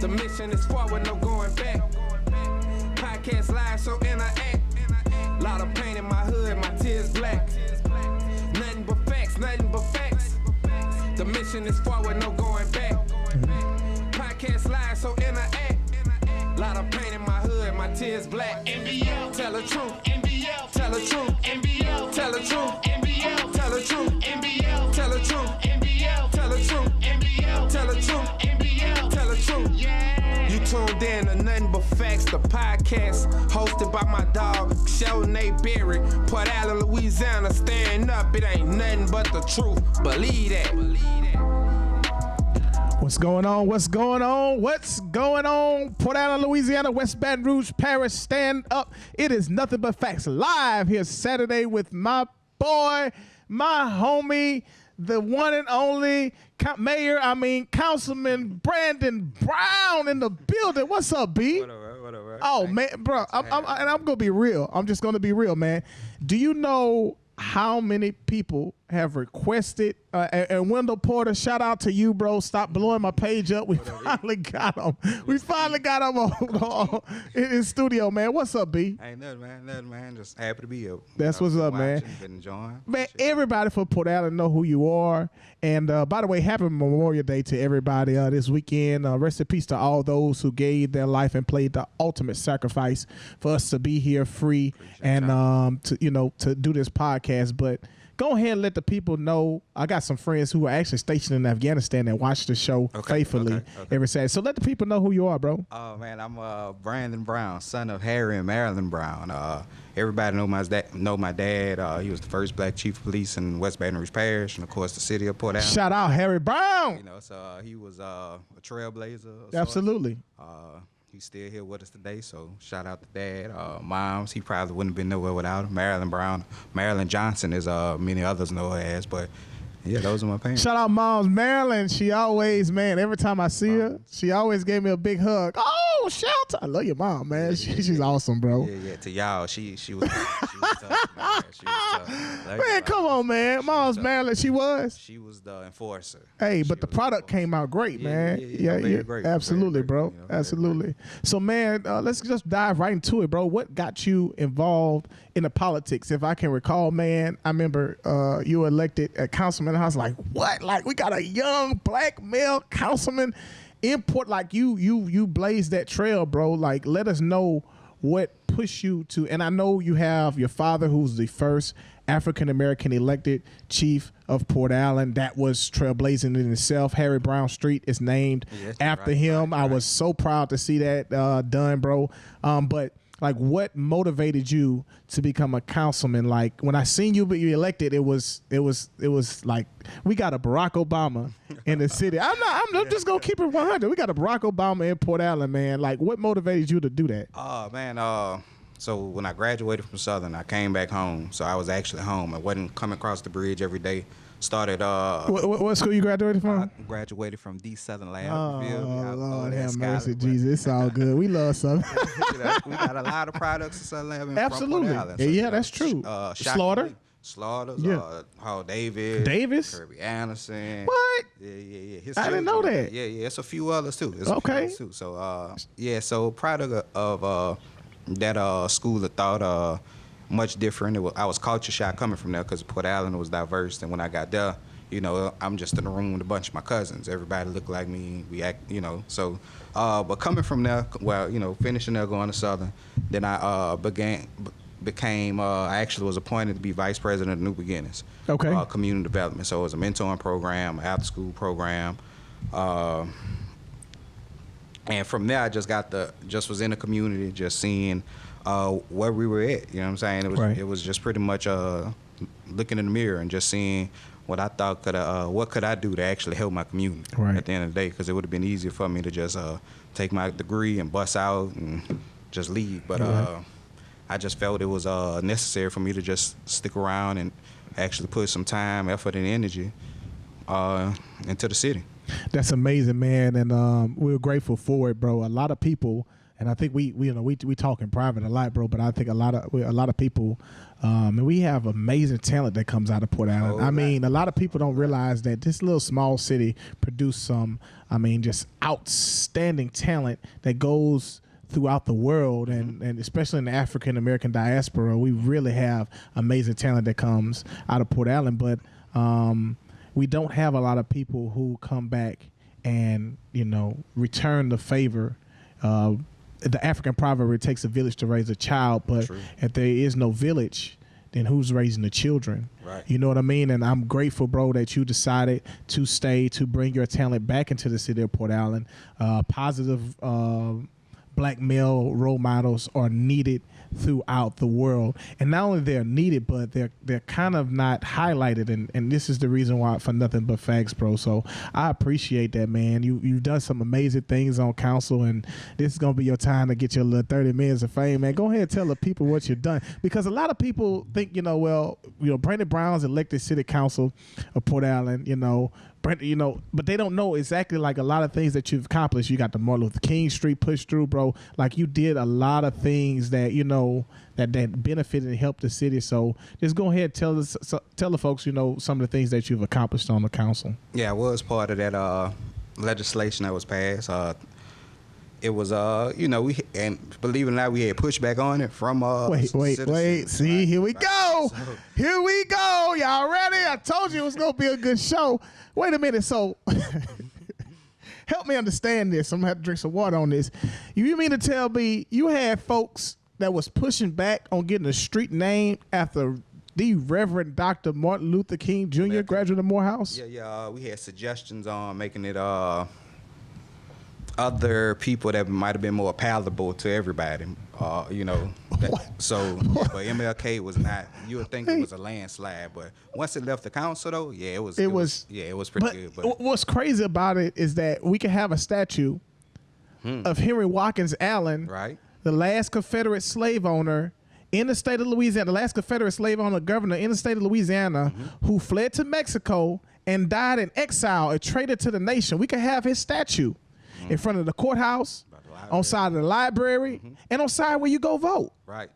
The mission is forward, no going back. Podcast live, so interact. Lot of pain in my hood, my tears black. Nothing but facts, nothing but facts. The mission is forward, no going back. Podcast live, so interact. Lot of pain in my hood, my tears black. NBL, tell the truth. NBL, tell the truth. NBL, tell the truth. NBL, tell the truth. NBL, tell the truth. NBL, tell the truth. NBL, tell the truth. NBL, tell the truth. Yeah. You tuned in to Nothing But Facts, the podcast hosted by my dog Sheldon A. Berry, Port Allen, Louisiana. Stand up, it ain't nothing but the truth. Believe that. What's going on? What's going on? What's going on? Port Allen, Louisiana, West Baton Rouge, Paris, stand up. It is Nothing But Facts live here Saturday with my boy, my homie, the one and only Councilman Brandon Brown in the building. What's up, B? What up? Oh, man, bro, I'm going to be real. I'm just going to be real, man. Do you know how many people have requested, and Wendell Porter, shout out to you, bro. Stop blowing my page up. We finally got him. We finally got him on in studio, man. What's up, B? Ain't nothing, man. Just happy to be here. That's what's up, man. Been enjoying. Man, everybody from Port Allen know who you are. And by the way, happy Memorial Day to everybody this weekend. Rest in peace to all those who gave their life and played the ultimate sacrifice for us to be here free and to do this podcast. But go ahead and let the people know. I got some friends who are actually stationed in Afghanistan and watch the show faithfully every Saturday. So let the people know who you are, bro. Oh, man, I'm Brandon Brown, son of Harry and Marilyn Brown. Everybody know my dad. He was the first black chief of police in West Baton Rouge Parish and, of course, the city of Port Allen. Shout out Harry Brown. So he was a trailblazer. Absolutely. He's still here with us today, so shout out to Dad. Moms, he probably wouldn't have been nowhere without him. Marilyn Brown, Marilyn Johnson, as many others know her as, but yeah, those are my parents. Shout out Moms. Marilyn, she always, man, every time I see her, she always gave me a big hug. Oh, Shelter. I love your mom, man. She's awesome, bro. Yeah, to y'all, she was tough, man. She was tough. Man, come on, man. Mom's Marilyn, she was? She was the enforcer. Hey, but the product came out great, man. Yeah. Great. Absolutely, bro. You know, absolutely. So, man, let's just dive right into it, bro. What got you involved in the politics? If I can recall, man, I remember you were elected at councilman. I was like, what? Like, we got a young black male councilman import. Like, you blazed that trail, bro. Like, let us know what pushed you to. And I know you have your father, who's the first African-American elected chief of Port Allen. That was trailblazing in itself. Harry Brown Street is named after him. I was so proud to see that done, bro. But like, what motivated you to become a councilman? Like, when I seen you be elected, it was like, we got a Barack Obama in the city. I'm just gonna keep it 100. We got a Barack Obama in Port Allen, man. Like, what motivated you to do that? Oh, man. So when I graduated from Southern, I came back home. So I was actually home. I wasn't coming across the bridge every day. Started. What school you graduated from? I graduated from D Southern Lab. Oh, Lord have mercy, Jesus. It's all good. We love Southern. We got a lot of products in Southern Lab. Absolutely. So, yeah, that's true. Slaughter. Slaughters. Hall Davis. Kirby Anderson. What? Yeah. I didn't know that. Yeah. It's a few others too. Okay. So so product of that school of thought. Much different. I was culture shock coming from there because Port Allen was diverse. And when I got there, I'm just in the room with a bunch of my cousins. Everybody looked like me. We act, So, but coming from there, finishing there, going to Southern, then I became. I actually was appointed to be vice president of New Beginnings. Okay. Community development. So it was a mentoring program, after school program. And from there, I just was in the community, just seeing where we were at. You know what I'm saying? It was just pretty much looking in the mirror and just seeing what I thought what could I do to actually help my community at the end of the day? Because it would have been easier for me to just take my degree and bust out and just leave. But I just felt it was necessary for me to just stick around and actually put some time, effort, and energy into the city. That's amazing, man, and we're grateful for it, bro. A lot of people And I think we talk in private a lot, bro. But I think a lot of people, and we have amazing talent that comes out of Port Allen. I mean, a lot of people don't realize that this little small city produced some, just outstanding talent that goes throughout the world, and especially in the African American diaspora. We really have amazing talent that comes out of Port Allen, but we don't have a lot of people who come back and return the favor. The African proverb, it takes a village to raise a child, but True. if there is no village, then who's raising the children? Right. You know what I mean? And I'm grateful, bro, that you decided to stay, to bring your talent back into the city of Port Allen. Positive black male role models are needed throughout the world, and not only they're needed, but they're kind of not highlighted, and this is the reason why, for Nothing But Facts, bro. So I appreciate that, man. You've done some amazing things on council, and this is gonna be your time to get your little 30 minutes of fame, man. Go ahead and tell the people what you've done, because a lot of people think, Brandon Brown's elected city council of Port Allen, but they don't know exactly like a lot of things that you've accomplished. You got the Martin Luther King Street push through, bro. Like, you did a lot of things that that benefited and helped the city. So just go ahead and tell the folks some of the things that you've accomplished on the council. Yeah, I was part of that legislation that was passed. It was and believe it or not, we had pushback on it from wait. See, here we go. Here we go. Y'all ready? I told you it was gonna be a good show. Wait a minute. So help me understand this. I'm gonna have to drink some water on this. You mean to tell me you had folks that was pushing back on getting a street named after the Reverend Dr. Martin Luther King Jr., graduate of Morehouse? Yeah. We had suggestions on making it other people that might have been more palatable to everybody, but MLK was not. You would think it was a landslide, but once it left the council, though, it was pretty good. But what's crazy about it is that we can have a statue of Henry Watkins Allen, right, the last Confederate slave owner in the state of Louisiana, the last Confederate slave owner governor in the state of Louisiana, who fled to Mexico and died in exile, a traitor to the nation. We could have his statue in front of the courthouse, on side of the library, and on side where you go vote. Right.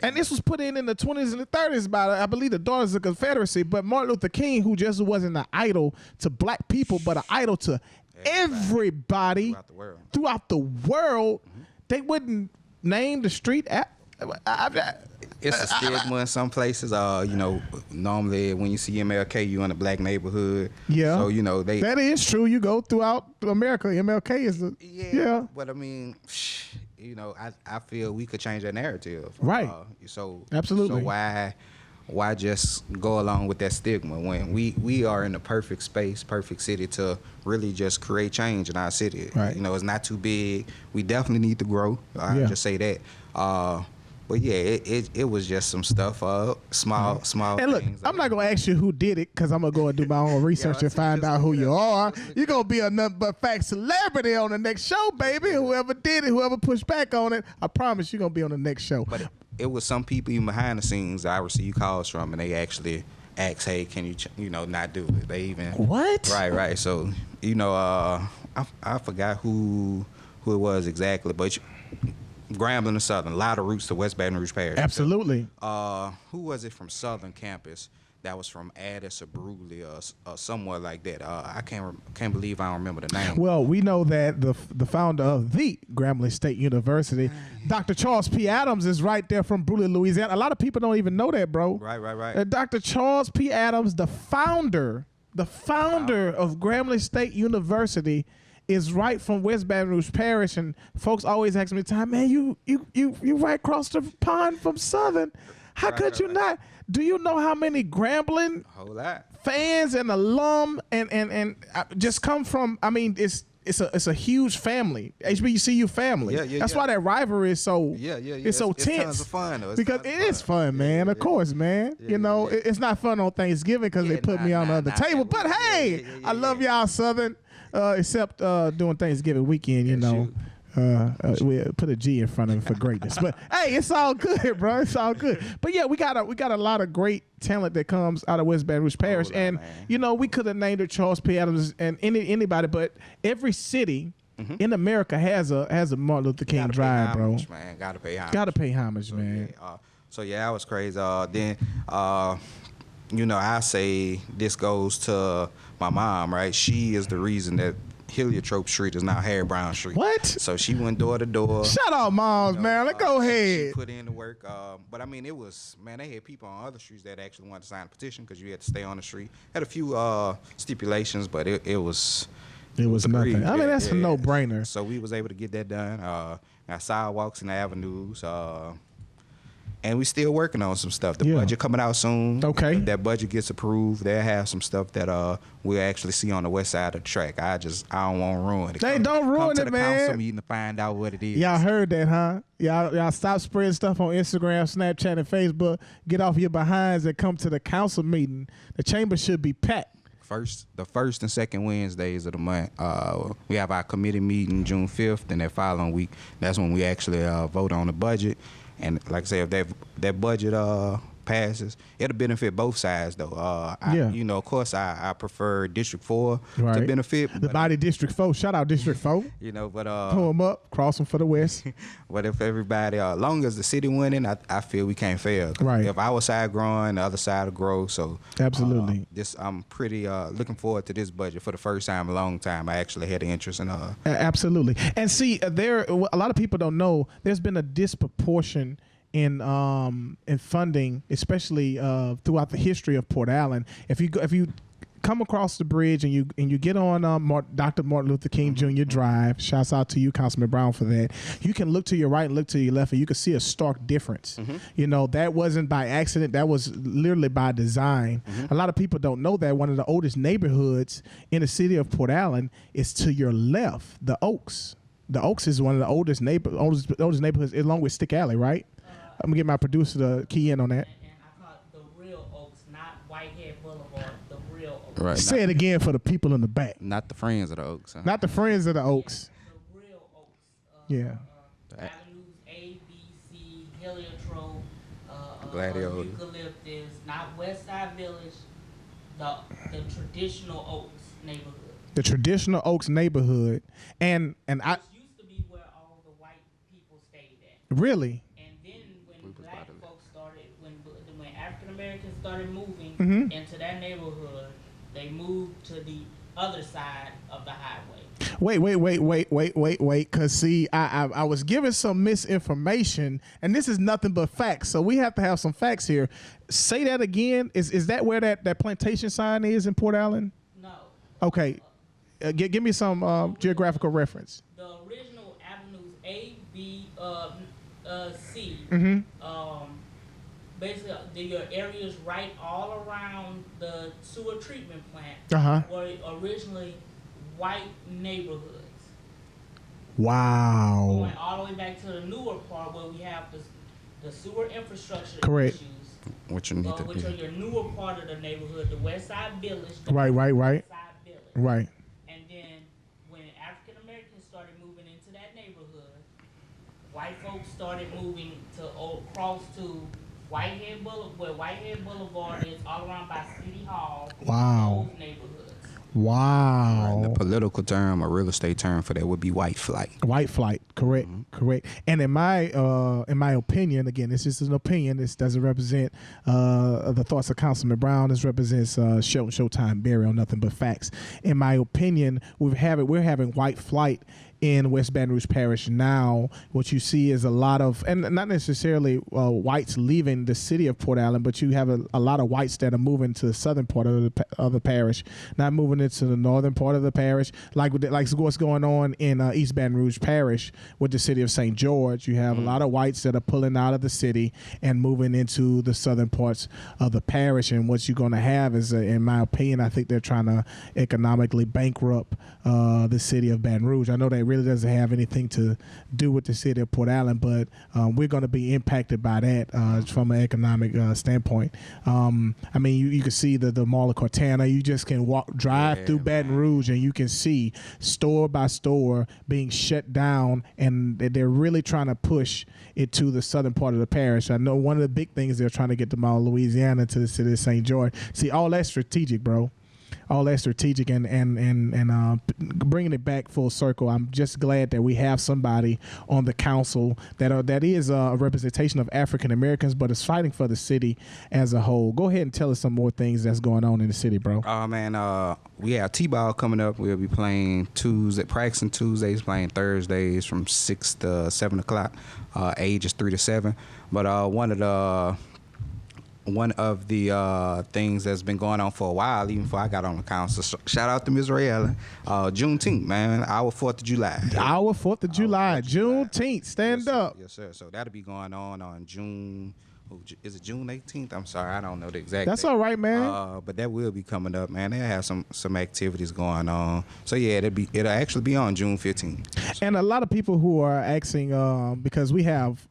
And this was put in the 20s and the 30s by, I believe, the Daughters of the Confederacy. But Martin Luther King, who just wasn't an idol to black people, but an idol to everybody throughout the world, they wouldn't name the street it's a stigma in some places. Normally when you see MLK, you in a black neighborhood. Yeah. So that is true. You go throughout America, MLK is the But I mean, I feel we could change that narrative. Right. Absolutely. So why just go along with that stigma when we are in the perfect space, perfect city to really just create change in our city? Right. It's not too big. We definitely need to grow. I just say that. But it was just some stuff, small and look, things. I'm not gonna ask you who did it, because I'm gonna go and do my own research and find out who you are. You're gonna be a Nothing But Facts celebrity on the next show, baby. Whoever did it, whoever pushed back on it, I promise you're gonna be on the next show. But it was some people even behind the scenes that I received calls from, and they actually asked, "Hey, can you not do it?" They even what? Right. So I forgot who it was exactly, but. Grambling to Southern, a lot of roots to West Baton Rouge Parish. Absolutely. Who was it from Southern campus that was from Addis or Bruley or somewhere like that? I can't believe I don't remember the name. Well, we know that the founder of the Grambling State University, Dr. Charles P. Adams, is right there from Bruley, Louisiana. A lot of people don't even know that, bro. Right. Dr. Charles P. Adams, the founder of Grambling State University, is right from West Baton Rouge Parish, and folks always ask me, "Time, man, you right across the pond from Southern. How could you not? Do you know how many Grambling fans and alum and just come from? I mean, it's a huge family, HBCU family. That's why that rivalry is so it's so tense. It's tons of fun, though. Because it is fun, man. Of course, man. It's not fun on Thanksgiving because they put me on the other table. But hey, I love y'all Southern. Except doing Thanksgiving weekend, we put a G in front of it for greatness. But hey, it's all good, bro. It's all good. But yeah, we got a lot of great talent that comes out of West Baton Rouge Parish, and we could have named it Charles P. Adams and anybody, but every city in America has a Martin Luther King Gotta pay Drive, bro. homage, man. Gotta pay homage. Gotta pay homage, So, man. Yeah, so yeah, that was crazy. Then, you know, I say this goes to my mom, right? She is the reason that Heliotrope Street is now Harry Brown Street. What? So she went door to door. Shout out, moms, You know, man. Let's go ahead. She put in the work. But I mean, it was, man, they had people on other streets that actually wanted to sign a petition because you had to stay on the street. Had a few stipulations, but it was. It was nothing. agreed. I mean, that's a no-brainer. So we was able to get that done. Got sidewalks and avenues. And we still working on some stuff. The Yeah. budget coming out soon. Okay. If that budget gets approved, they'll have some stuff that we'll actually see on the west side of the track. I don't want to ruin it. Hey, don't ruin come to it, the man. council meeting to find out what it is. Y'all heard that, huh? Y'all stop spreading stuff on Instagram, Snapchat, and Facebook. Get off your behinds and come to the council meeting. The chamber should be packed. The first and second Wednesdays of the month, we have our committee meeting June 5th, and that following week, that's when we actually vote on the budget. And like I said, if that budget passes, it'll benefit both sides, though. You know, of course, I prefer District 4 to benefit. The body District 4. Shout out District 4. You know, but Pull them up, cross them for the West. but if everybody, long as the city winning, I feel we can't fail. Right. If our side growing, the other side will grow. So Absolutely. I'm pretty looking forward to this budget for the first time in a long time. I actually had an interest in Absolutely. And see, a lot of people don't know there's been a disproportion in funding, especially throughout the history of Port Allen. If you come across the bridge and you get on Dr. Martin Luther King Jr. Drive, shouts out to you, Councilman Brown, for that. You can look to your right and look to your left, and you can see a stark difference. You know, that wasn't by accident. That was literally by design. A lot of people don't know that one of the oldest neighborhoods in the city of Port Allen is to your left, the Oaks. The Oaks is one of the oldest neighborhoods, along with Stick Alley, right? I'm gonna get my producer to key in on that. And I call it the real Oaks, not Whitehead Boulevard, the real Oaks. Right. Say it again for the people in the back. Not the friends of the Oaks. Huh? Not the friends of the Oaks. The real Oaks. Yeah. Avenues A, B, C, Heliotrope, Gladiator. Eucalyptus, not West Side Village, the traditional Oaks neighborhood. The traditional Oaks neighborhood, and I Which used to be where all the white people stayed at. really. And then when black folks started, when African Americans started moving Mm-hmm. into that neighborhood, they moved to the other side of the highway. Wait. Cause see, I was given some misinformation, and this is nothing but facts. So we have to have some facts here. Say that again. Is that where that plantation sign is in Port Allen? No. Okay. Give me some geographical reference. The original avenues A, B, C. Basically, your areas right all around the sewer treatment plant were originally white neighborhoods. Wow. Going all the way back to the newer part where we have the sewer infrastructure Correct. issues. What you need to Which are do. your newer part of the neighborhood, the West Side Village. The Right. West Side Village. Right. And then when African Americans started moving into that neighborhood, white folks started moving to cross to Whitehead Boulevard, where Whitehead Boulevard is, all around by City Hall. Wow. Those neighborhoods. Wow. The political term or real estate term for that would be white flight. White flight, correct, correct. And in my opinion, again, this is an opinion. This doesn't represent the thoughts of Councilman Brown. This represents Showtime Barry on Nothing But Facts. In my opinion, we're having white flight in West Baton Rouge Parish now. What you see is a lot of, and not necessarily whites leaving the city of Port Allen, but you have a lot of whites that are moving to the southern part of the parish, not moving into the northern part of the parish, like what's going on in East Baton Rouge Parish with the city of St. George. You have a lot of whites that are pulling out of the city and moving into the southern parts of the parish. And what you're going to have is, in my opinion, I think they're trying to economically bankrupt the city of Baton Rouge. I know they really doesn't have anything to do with the city of Port Allen, but we're going to be impacted by that from an economic standpoint. I mean, you can see the Mall of Cortana. You just can drive through Baton Rouge, and you can see store by store being shut down, and they're really trying to push it to the southern part of the parish. I know one of the big things they're trying to get the Mall of Louisiana to the city of St. George. See, all that's strategic, bro. all that strategic and bringing it back full circle. I'm just glad that we have somebody on the council that is a representation of African Americans, but is fighting for the city as a whole. Go ahead and tell us some more things that's going on in the city, bro. Man, we have T-ball coming up. We'll be playing practicing Tuesdays, playing Thursdays from 6 to 7 o'clock. Age is 3 to 7. But one of the things that's been going on for a while, even before I got on the council, shout out to Ms. Ray Allen, Juneteenth, man, our 4th of July. Our 4th of July, Juneteenth, stand up. Yes, sir. So that'll be going on June. Is it June 18th? I'm sorry, I don't know the exact That's date. all right, man. But that will be coming up, man. They have some activities going on. So yeah, it'll actually be on June 15th. And a lot of people who are asking, because we have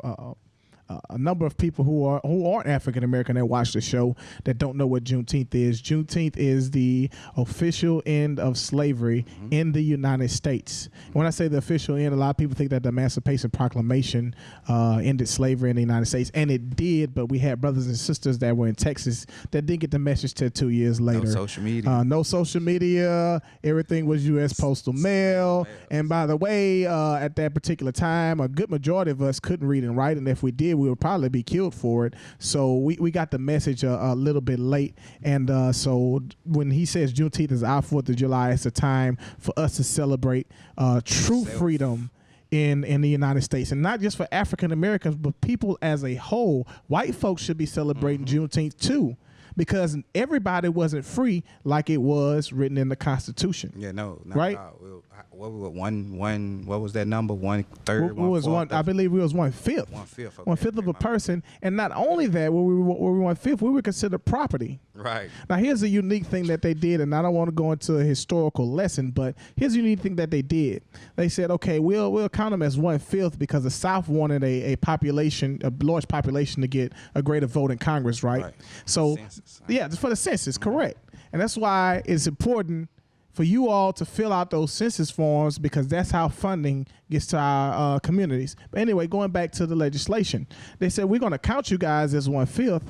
a number of people who aren't African American that watch the show that don't know what Juneteenth is. Juneteenth is the official end of slavery in the United States. When I say the official end, a lot of people think that the Emancipation Proclamation ended slavery in the United States, and it did. But we had brothers and sisters that were in Texas that didn't get the message till 2 years later. No social media. No social media. Everything was U.S. postal mail. And by the way, at that particular time, a good majority of us couldn't read and write, and if we did, we would probably be killed for it. So we got the message a little bit late. And so when he says Juneteenth is our 4th of July, it's a time for us to celebrate true freedom in the United States, and not just for African Americans, but people as a whole. White folks should be celebrating Juneteenth too, because everybody wasn't free like it was written in the Constitution. Yeah, no, right? What was that number? 1/3. We was one. I believe we was 1/5. 1/5. Okay, 1/5 of a person, and not only that, when we were 1/5, we were considered property. Right. Now here's a unique thing that they did, and I don't want to go into a historical lesson, but here's a unique thing that they did. They said, okay, we'll count them as 1/5 because the South wanted a large population to get a greater vote in Congress, right? So yeah, just for the census, correct. And that's why it's important for you all to fill out those census forms, because that's how funding gets to our communities. But anyway, going back to the legislation, they said we're going to count you guys as 1/5,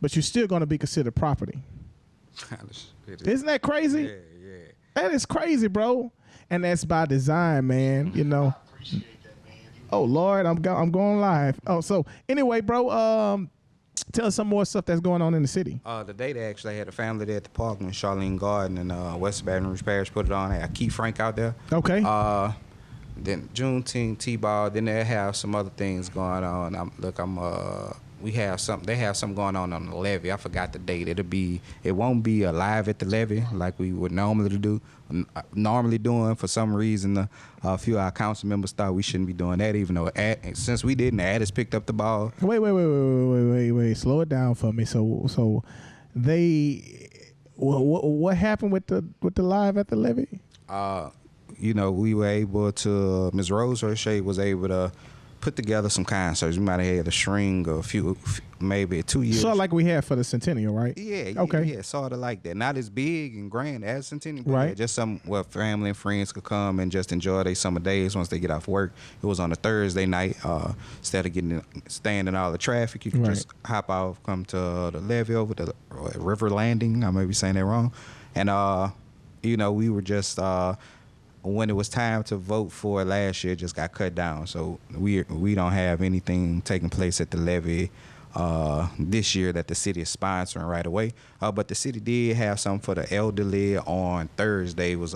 but you're still going to be considered property. Isn't that crazy? Yeah. That is crazy, bro. And that's by design, man. You know. I appreciate that, man. Oh Lord, I'm going live. Oh, so anyway, bro. Tell us some more stuff that's going on in the city. Today they actually had a family there at the park when Charlene Garden and West Baton Rouge Parish put it on. They had Keith Frank out there. Okay. Then Juneteenth, T-ball. Then they have some other things going on. They have something going on the levee. I forgot the date. It won't be live at the levee like we would normally doing. For some reason, a few of our council members thought we shouldn't be doing that, even though since we didn't, Addis picked up the ball. Wait. Slow it down for me. So they, what happened with the live at the levee? We were able to, Ms. Rose Roche was able to put together some concerts. We might have had a string of maybe 2 years. Sort of like we had for the Centennial, right? Yeah. Okay. Yeah, sort of like that. Not as big and grand as Centennial, but right. Yeah, just some where family and friends could come and just enjoy their summer days once they get off work. It was on a Thursday night. Instead of staying in all the traffic, you can just hop off, come to the levee over the River Landing. I may be saying that wrong. And, we were just... when it was time to vote for last year, it just got cut down. So we don't have anything taking place at the levee this year that the city is sponsoring right away. But the city did have something for the elderly on Thursday. It was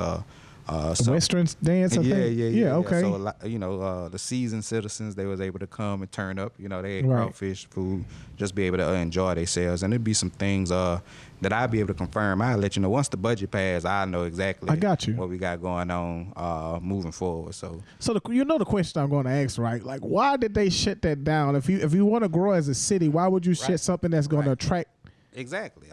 Western dance, I think? Yeah. Okay. So, the seasoned citizens, they was able to come and turn up. They ate crawfish, food, just be able to enjoy themselves. And it'd be some things that I'll be able to confirm. I'll let you know. Once the budget passed, I'll know exactly what we got going on moving forward. So the question I'm going to ask, right? Like, why did they shut that down? If you want to grow as a city, why would you shut something that's going to attract? Exactly.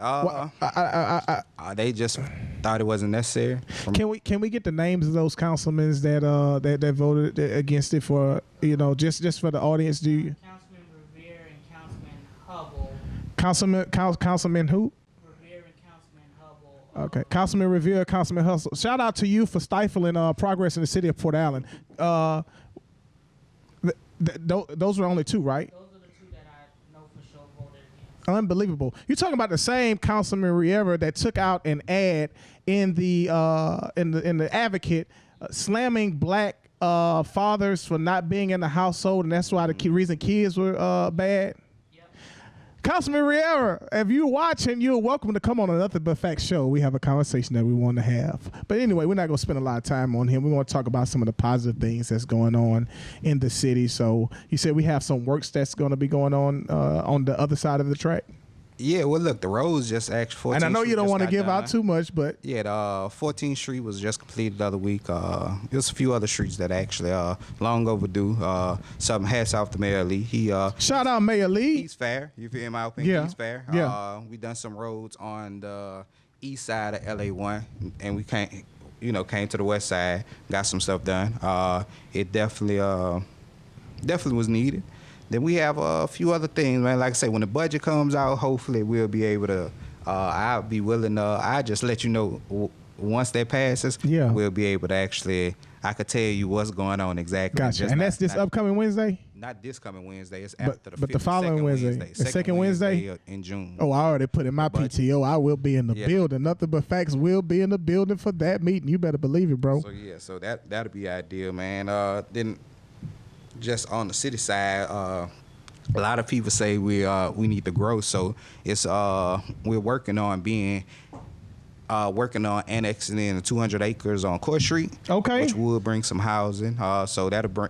They just thought it wasn't necessary. Can we get the names of those councilmen that voted against it for just for the audience? Do you? Councilman Revere and Councilman Hubble. Councilman who? Revere and Councilman Hubble. Okay, Councilman Revere, Councilman Hustle. Shout out to you for stifling progress in the city of Port Allen. Those were only two, right? Those are the two that I know for sure voted Unbelievable. You're talking about the same Councilman Riera that took out an ad in the Advocate slamming black fathers for not being in the household, and that's why the reason kids were bad. Councilman Riera, if you're watching, you're welcome to come on another But Facts show. We have a conversation that we want to have. But anyway, we're not going to spend a lot of time on him. We want to talk about some of the positive things that's going on in the city. So you said we have some works that's going to be going on the other side of the track. Yeah, well, look, the roads just actually. And I know you don't want to give out too much, but yeah, the 14th Street was just completed the other week. There's a few other streets that actually long overdue. Some hats off to Mayor Lee. Shout out Mayor Lee. He's fair. You feel my opinion? Yeah. He's fair. Yeah. We done some roads on the east side of LA1, and we came to the west side, got some stuff done. It definitely was needed. Then we have a few other things, man. Like I say, when the budget comes out, hopefully we'll be able to. I'll be willing. I just let you know once that passes. Yeah. We'll be able to actually. I could tell you what's going on exactly. Gotcha. And that's this upcoming Wednesday. Not this coming Wednesday. It's after the following Wednesday. The second Wednesday in June. Oh, I already put in my PTO. I will be in the building. Nothing But Facts will be in the building for that meeting. You better believe it, bro. So that'll be ideal, man. Then. Just on the city side, a lot of people say we need to grow. So it's we're working on annexing in 200 acres on Court Street. Okay. Which will bring some housing. So that'll be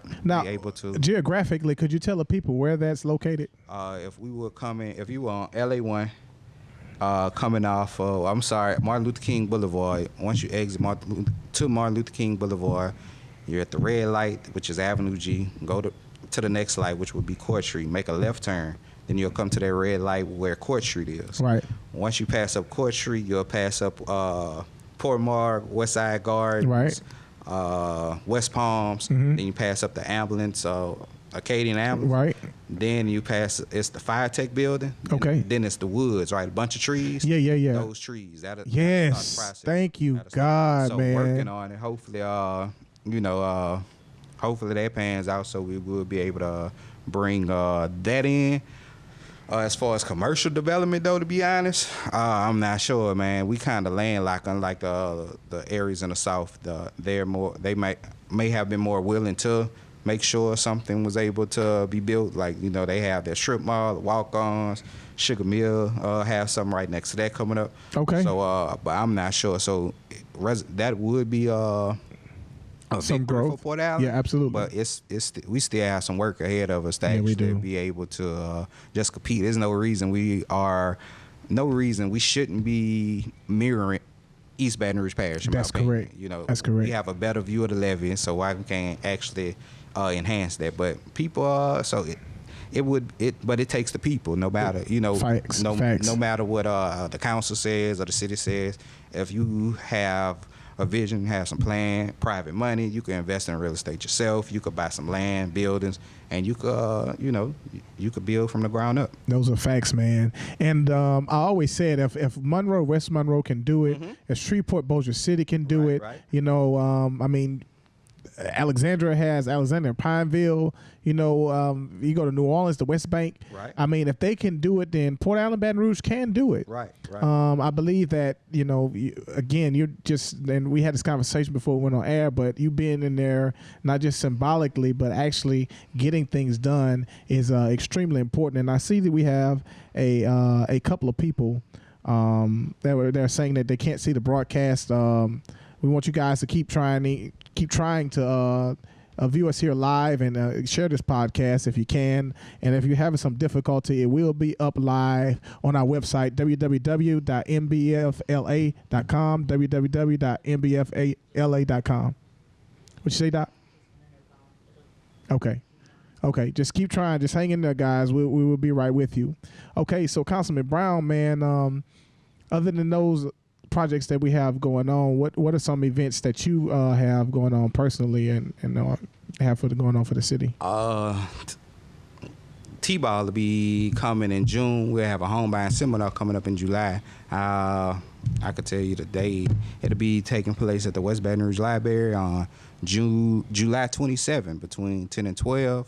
able to. Geographically, could you tell the people where that's located? If you were on LA1, coming off Martin Luther King Boulevard. Once you exit Martin Luther King Boulevard, you're at the red light, which is Avenue G. Go to the next light, which would be Court Street. Make a left turn. Then you'll come to that red light where Court Street is. Right. Once you pass up Court Street, you'll pass up Port Marg, West Side Gardens, right. West Palms. Mm-hmm. Then you pass up the ambulance, Acadian Ambulance. Right. Then you pass, it's the Fire Tech building. Okay. Then it's the woods, right? A bunch of trees. Yeah. Those trees. Yes. Thank you, God, man. So working on it. Hopefully, hopefully that pans out, so we will be able to bring that in. As far as commercial development, though, to be honest, I'm not sure, man. We kind of landlocked, unlike the areas in the South. They may have been more willing to make sure something was able to be built. Like, they have their strip mall, walk-ons, Sugar Mill, have something right next to that coming up. Okay. So, but I'm not sure. So that would be some growth for Port Allen. Yeah, absolutely. But we still have some work ahead of us to actually be able to just compete. There's no reason we shouldn't be mirroring East Baton Rouge Parish. That's correct. That's correct. We have a better view of the levee, so why we can't actually enhance that. But people, but it takes the people. No matter Facts. no matter what the council says or the city says. If you have a vision, have some plan, private money, you can invest in real estate yourself. You could buy some land, buildings, and you could, you could build from the ground up. Those are facts, man. And I always said if West Monroe can do it, if Shreveport, Bossier City can do it, right. Alexandria and Pineville. You go to New Orleans, the West Bank. Right. I mean, if they can do it, then Port Allen, Baton Rouge can do it. Right. I believe that and we had this conversation before we went on air, but you being in there, not just symbolically, but actually getting things done is extremely important. And I see that we have a couple of people they're saying that they can't see the broadcast. We want you guys to keep trying to view us here live and share this podcast if you can. And if you're having some difficulty, it will be up live on our website, www.mbfla.com, www.mbfla.com. What you say, Doc? Okay. Just keep trying. Just hang in there, guys. We will be right with you. Okay, so Councilman Brown, man, other than those projects that we have going on, what are some events that you have going on personally and have going on for the city? T-Ball will be coming in June. We'll have a home buying seminar coming up in July. I could tell you the date. It'll be taking place at the West Baton Rouge Library on July 27 between 10 and 12.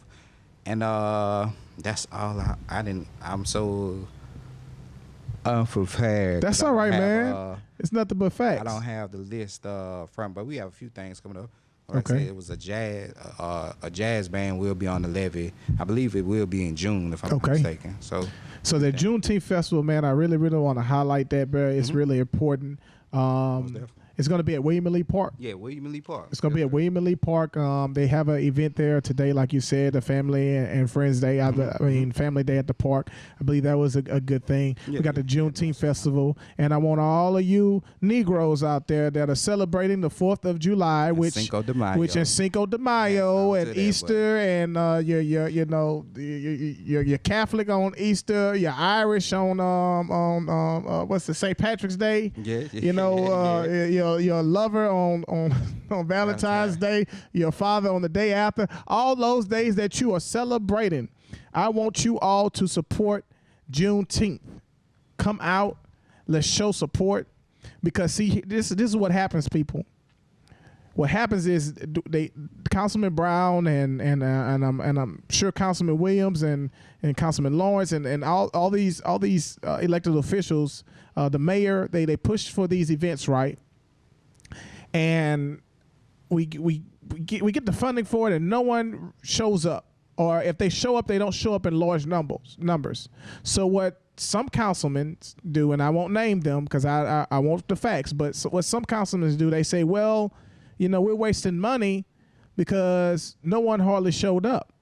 And that's all I'm so unprepared. That's 'cause I all right, don't have, man. It's nothing but facts. I don't have the list front, but we have a few things coming up. Like Okay. I said, it was a jazz band will be on the levee. I believe it will be in June, if I'm not mistaken. So the Juneteenth festival, man, I really, really want to highlight that, bro. It's really important. definitely. It's going to be at William and Lee Park. Yeah, William and Lee Park. It's going to be at William and Lee Park. They have an event there today, like you said, the Family and Friends Day. I mean, Family Day at the park. I believe that was a good thing. Yeah, we got the Juneteenth Festival, and I want all of you Negroes out there that are celebrating the 4th of July, which Cinco de Mayo. which is Cinco de Mayo Yeah, and Easter, and you're Catholic on Easter, you're Irish on what's the St. Patrick's Day. Yeah. You know, your lover on Valentine's Day, your father on the day after, all those days that you are celebrating. I want you all to support Juneteenth. Come out, let's show support, because see, this is what happens, people. What happens is Councilman Brown and I'm sure Councilman Williams and Councilman Lawrence and all these elected officials, the mayor, they push for these events, right? And we get the funding for it, and no one shows up. Or if they show up, they don't show up in large numbers. So what some councilmen do, and I won't name them because I want the facts, but what some councilmen do, they say, well, we're wasting money because no one hardly showed up.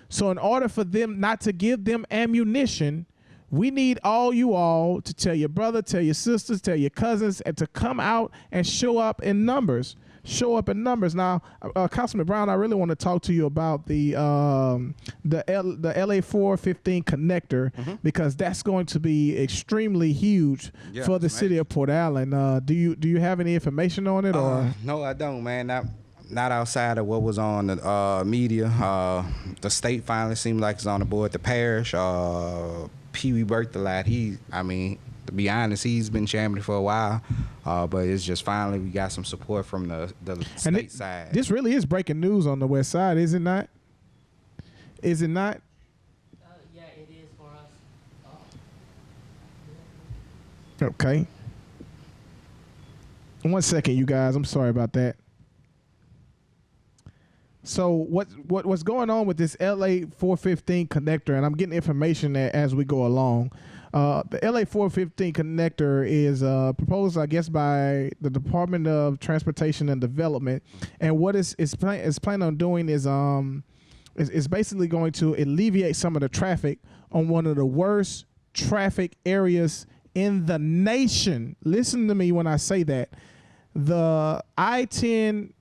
So in order for them not to give them ammunition, we need you all to tell your brother, tell your sisters, tell your cousins, and to come out and show up in numbers. Now, Councilman Brown, I really want to talk to you about the LA 415 connector, because that's going to be extremely huge for the city of Port Allen. Do you have any information on it? Or no, I don't, man. Not outside of what was on the media. The state finally seemed like it's on the board. The parish, Pee Wee Berthelot, to be honest, he's been chairman for a while, but it's just finally we got some support from the state side. This really is breaking news on the west side, is it not? Is it not? Yeah, it is for us. Okay. 1 second, you guys. I'm sorry about that. So what's going on with this LA 415 connector, and I'm getting information as we go along. The LA 415 connector is proposed, I guess, by the Department of Transportation and Development, and what it's planning on doing is basically going to alleviate some of the traffic on one of the worst traffic areas in the nation. Listen to me when I say that. The I-10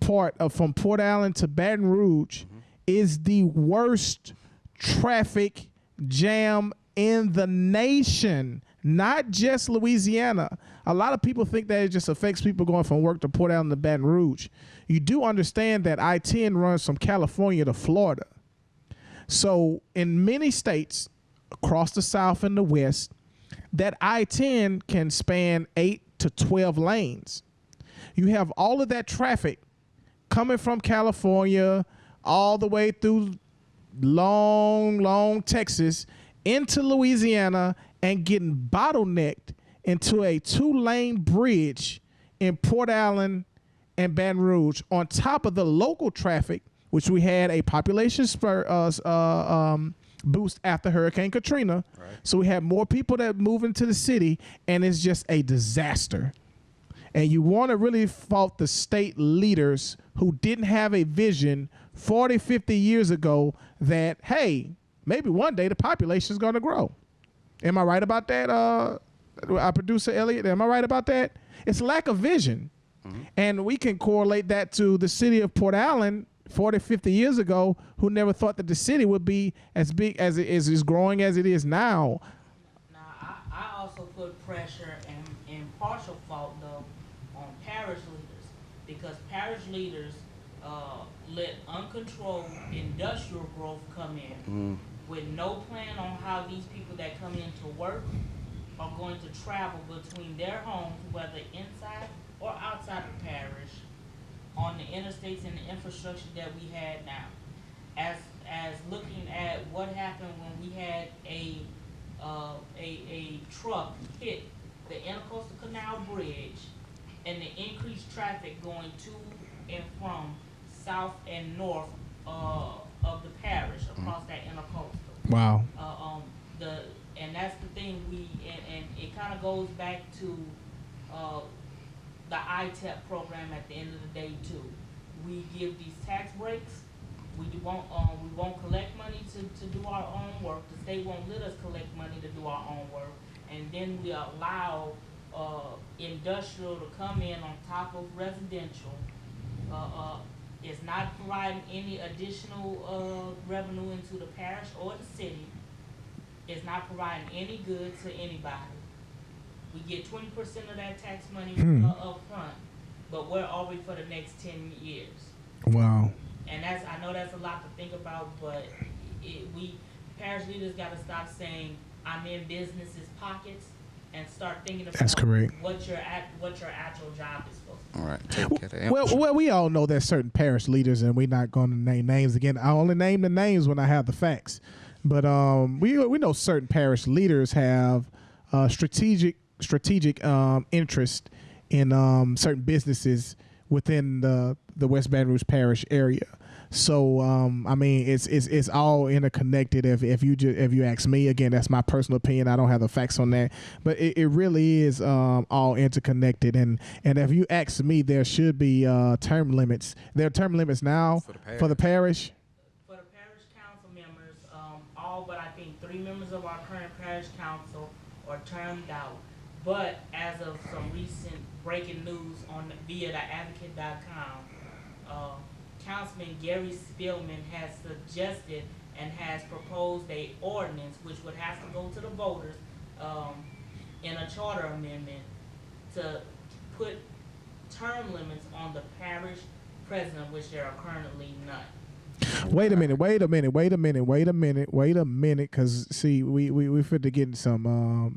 part from Port Allen to Baton Rouge is the worst traffic jam in the nation, not just Louisiana. A lot of people think that it just affects people going from work to Port Allen to Baton Rouge. You do understand that I-10 runs from California to Florida. So in many states across the South and the West, that I-10 can span 8 to 12 lanes. You have all of that traffic coming from California all the way through long Texas into Louisiana and getting bottlenecked into a 2-lane bridge in Port Allen and Baton Rouge, on top of the local traffic, which we had a population boost after Hurricane Katrina. Right. So we had more people that move into the city, and it's just a disaster. And you want to really fault the state leaders who didn't have a vision 40, 50 years ago that, hey, maybe one day the population is going to grow. Am I right about that, our producer Elliot? Am I right about that? It's lack of vision. And we can correlate that to the city of Port Allen 40, 50 years ago, who never thought that the city would be as big as it is growing as it is now. Now, I also put pressure and partial fault, though, on parish leaders, because parish leaders let uncontrolled industrial growth come in with no plan on how these people that come in to work are going to travel between their homes, whether inside or outside the parish, on the interstates and the infrastructure that we had now. As looking at what happened when we had a a truck hit the Intercoastal Canal Bridge, and the increased traffic going to and from south and north of the parish across that intercoastal. Wow. And that's the thing and it kind of goes back to the ITEP program at the end of the day too. We give these tax breaks. We won't collect money to do our own work. The state won't let us collect money to do our own work, and then we allow industrial to come in on top of residential. It's not providing any additional revenue into the parish or the city. It's not providing any good to anybody. We get 20% of that tax money up front, but where are we for the next 10 years? Wow. And I know that's a lot to think about, but we parish leaders got to stop saying I'm in business's pockets and start thinking about that's correct. What your actual job is for. All right. Well, we all know there's certain parish leaders, and we're not going to name names again. I only name the names when I have the facts. But we know certain parish leaders have strategic interest in certain businesses within the West Baton Rouge Parish area. So I mean, it's all interconnected. If you ask me, again, that's my personal opinion. I don't have the facts on that, but it really is all interconnected. And if you ask me, there should be term limits. There are term limits now for the parish. For the parish council members, all but I think 3 members of our current parish council are termed out. But as of some recent breaking news via the advocate.com, Councilman Gary Spillman has suggested and has proposed a ordinance which would have to go to the voters in a charter amendment to put term limits on the parish president, which there are currently none. Wait a minute, because see, we fit to get some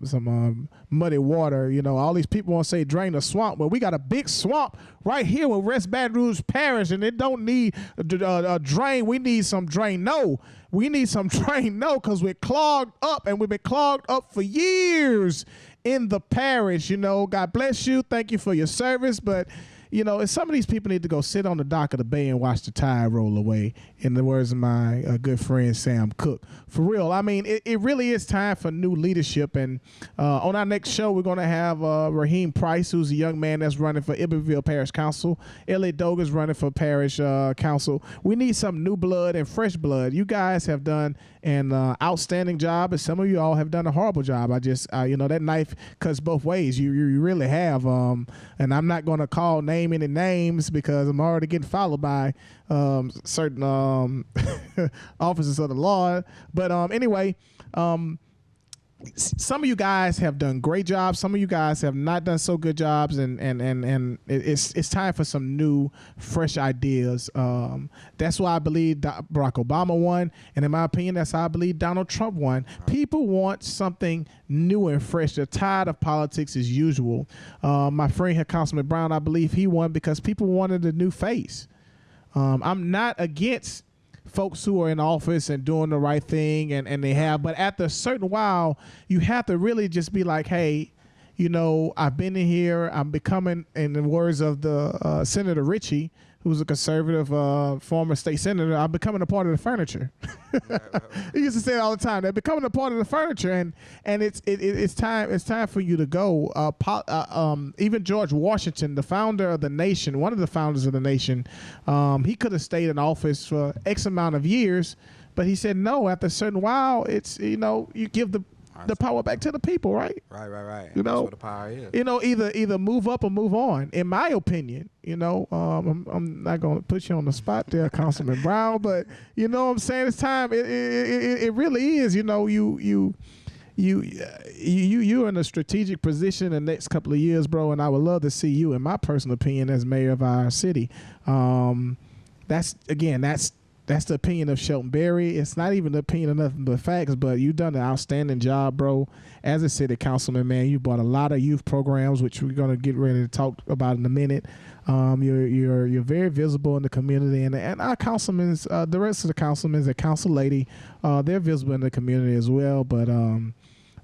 muddy water. You know, all these people want to say drain the swamp, but we got a big swamp right here with West Baton Rouge Parish, and it don't need a drain. We need some drain. No, we need some drain. No, because we're clogged up, and we've been clogged up for years in the parish. You know, God bless you. Thank you for your service, but. You know, some of these people need to go sit on the dock of the bay and watch the tide roll away, in the words of my good friend Sam Cook. For real, I mean, it really is time for new leadership. And on our next show, we're going to have Raheem Price, who's a young man that's running for Iberville Parish Council. Elliot Dogan's running for Parish Council. We need some new blood and fresh blood. You guys have done an outstanding job, and some of you all have done a horrible job. You know, that knife cuts both ways. You really have. And I'm not going to call any names because I'm already getting followed by certain officers of the law. But anyway, some of you guys have done great jobs. Some of you guys have not done so good jobs, and it's time for some new, fresh ideas. That's why I believe Barack Obama won, and in my opinion, that's how I believe Donald Trump won. People want something new and fresh. They're tired of politics as usual. My friend here, Councilman Brown, I believe he won because people wanted a new face. I'm not against folks who are in office and doing the right thing, and they have, but after a certain while, you have to really just be like, hey, you know, I've been in here, I'm becoming, in the words of the Senator Ritchie, who's a conservative former state senator, I'm becoming a part of the furniture. He used to say it all the time. They're becoming a part of the furniture, and it's time for you to go. Even George Washington, the founder of the nation, one of the founders of the nation, he could have stayed in office for X amount of years, but he said no. After a certain while, it's, you know, you give the power back to the people, right? Right. You know, that's what the power is. You know, either move up or move on. In my opinion, you know, I'm not going to put you on the spot there, Councilman Brown, but you know what I'm saying? It's time. It really is. You know, you're in a strategic position the next couple of years, bro, and I would love to see you, in my personal opinion, as mayor of our city. That's the opinion of Shelton Berry. It's not even the opinion of nothing but facts, but you've done an outstanding job, bro. As a city councilman, man, you brought a lot of youth programs, which we're going to get ready to talk about in a minute. You're very visible in the community, and our councilmen, the rest of the councilmen, the council lady, they're visible in the community as well. But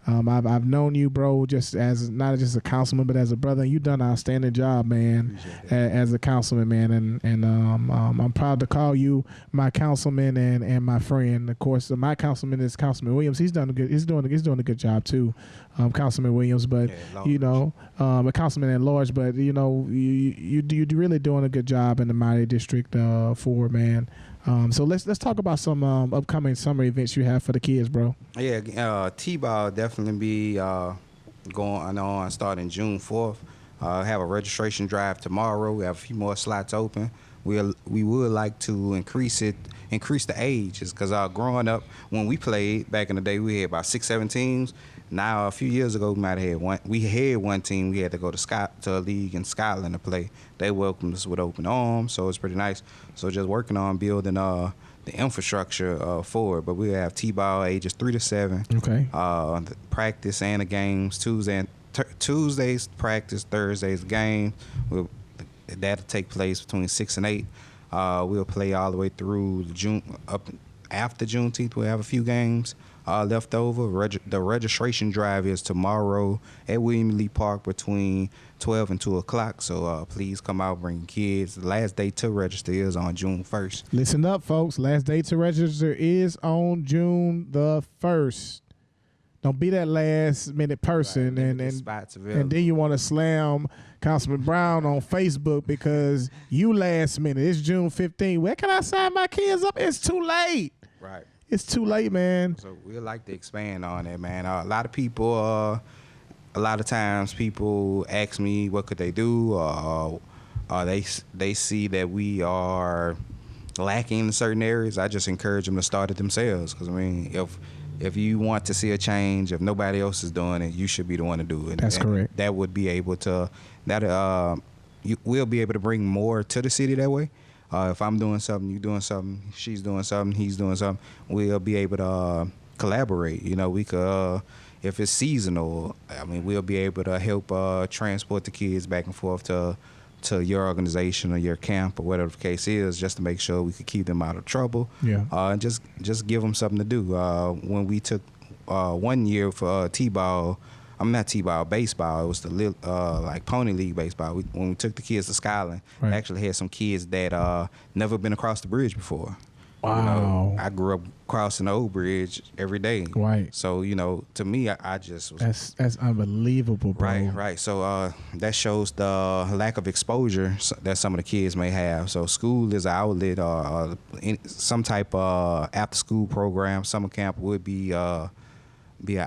I've known you, bro, just as not just a councilman, but as a brother. And you've done an outstanding job, man, as a councilman, man. And I'm proud to call you my councilman and my friend. Of course, my councilman is Councilman Williams. He's doing a good job too, Councilman Williams. But you know, a councilman at large. But you know, you're really doing a good job in the Mighty District 4, man. So let's talk about some upcoming summer events you have for the kids, bro. Yeah, T-ball definitely be going on starting June 4th. Have a registration drive tomorrow. We have a few more slots open. We would like to increase the ages, because growing up when we played back in the day, we had about 6-7 teams. Now a few years ago, we had one team. We had to go to a league in Scotland to play. They welcomed us with open arms, so it's pretty nice. So just working on building the infrastructure for it. But we have T-ball ages 3 to 7. Okay. The practice and the games Tuesdays practice, Thursdays game. That'll take place between 6 and 8. We'll play all the way through June up after Juneteenth. We'll have a few games left over. The registration drive is tomorrow at William Lee Park between 12 and 2 o'clock. So please come out, bring your kids. The last day to register is on June 1st. Listen up, folks. Last day to register is on June the 1st. Don't be that last minute person, Right, and then you want to slam Councilman Brown on Facebook because you last minute. It's June 15th. Where can I sign my kids up? It's too late. Right. It's too late, man. So we'd like to expand on that, man. A lot of people, a lot of times people ask me what could they do, they see that we are lacking in certain areas. I just encourage them to start it themselves, because I mean, if you want to see a change, if nobody else is doing it, you should be the one to do it. That's correct. That would be able to we'll be able to bring more to the city that way. If I'm doing something, you doing something, she's doing something, he's doing something, we'll be able to collaborate. You know, we could, if it's seasonal, I mean, we'll be able to help transport the kids back and forth to your organization or your camp or whatever the case is, just to make sure we could keep them out of trouble. Yeah. And just give them something to do. When we took 1 year for T-ball, not T-ball, baseball. It was the like Pony League baseball. When we took the kids to Scotland, Right. we actually had some kids that never been across the bridge before. Wow. You know, I grew up crossing the old bridge every day. Right. So, you know, to me, I just was... That's unbelievable, bro. Right. So that shows the lack of exposure that some of the kids may have. So school is an outlet, or some type of after-school program. Summer camp would be an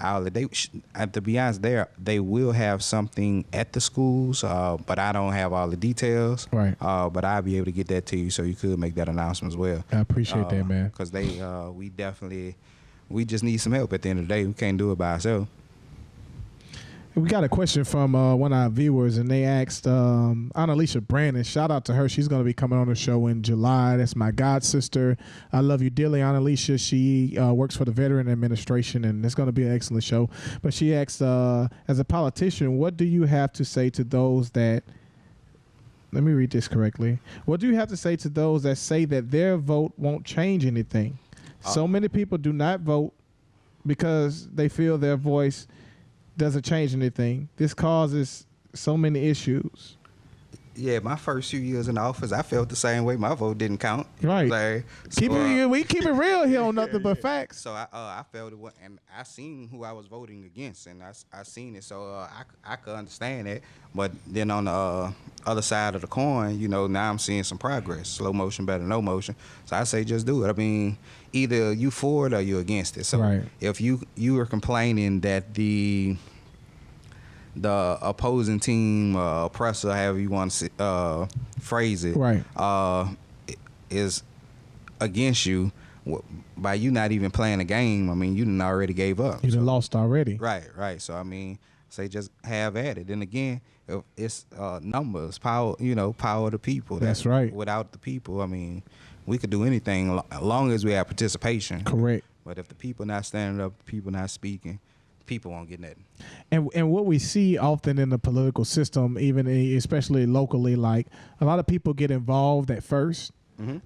outlet. To be honest, they will have something at the schools, but I don't have all the details. Right. But I'll be able to get that to you, so you could make that announcement as well. I appreciate that, man. Because we just need some help at the end of the day. We can't do it by ourselves. We got a question from one of our viewers, and they asked Annalicia Brandon. Shout out to her. She's going to be coming on the show in July. That's my god sister. I love you dearly, Annalicia. She works for the Veteran Administration, and it's going to be an excellent show. But she asked, as a politician, what do you have to say to those that... Let me read this correctly. What do you have to say to those that say that their vote won't change anything? So many people do not vote because they feel their voice doesn't change anything. This causes so many issues. Yeah, my first few years in office, I felt the same way. My vote didn't count. Right. Like, We keep it real here on Nothing But Facts. So I felt it, and I seen who I was voting against, and I seen it. So I could understand it. But then on the other side of the coin, you know, now I'm seeing some progress. Slow motion better than no motion. So I say just do it. I mean, either you for it or you against it. So Right. if you were complaining that the opposing team, oppressor, however you want to phrase it, Right. is against you, by you not even playing a game, I mean, you done already gave up. You done lost already. Right. So, I mean, say just have at it. Then again, if it's numbers, power, power of the people. That's right. Without the people, I mean, we could do anything as long as we have participation. Correct. But if the people not standing up, people not speaking, people won't get nothing. And what we see often in the political system, even especially locally, like a lot of people get involved at first,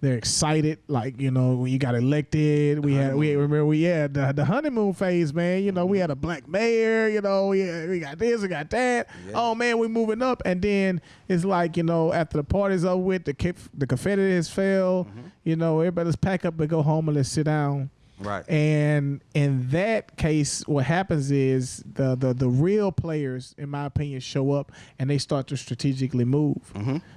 They're excited, like, you know, when you got elected. We had the honeymoon phase, man. You know, we had a black mayor. You know, we got this, we got that. Yeah. Oh man, we moving up, and then it's like, you know, after the party's over with, the confetti has fell. You know, everybody let's pack up and go home and let's sit down. Right. And in that case, what happens is the real players, in my opinion, show up and they start to strategically move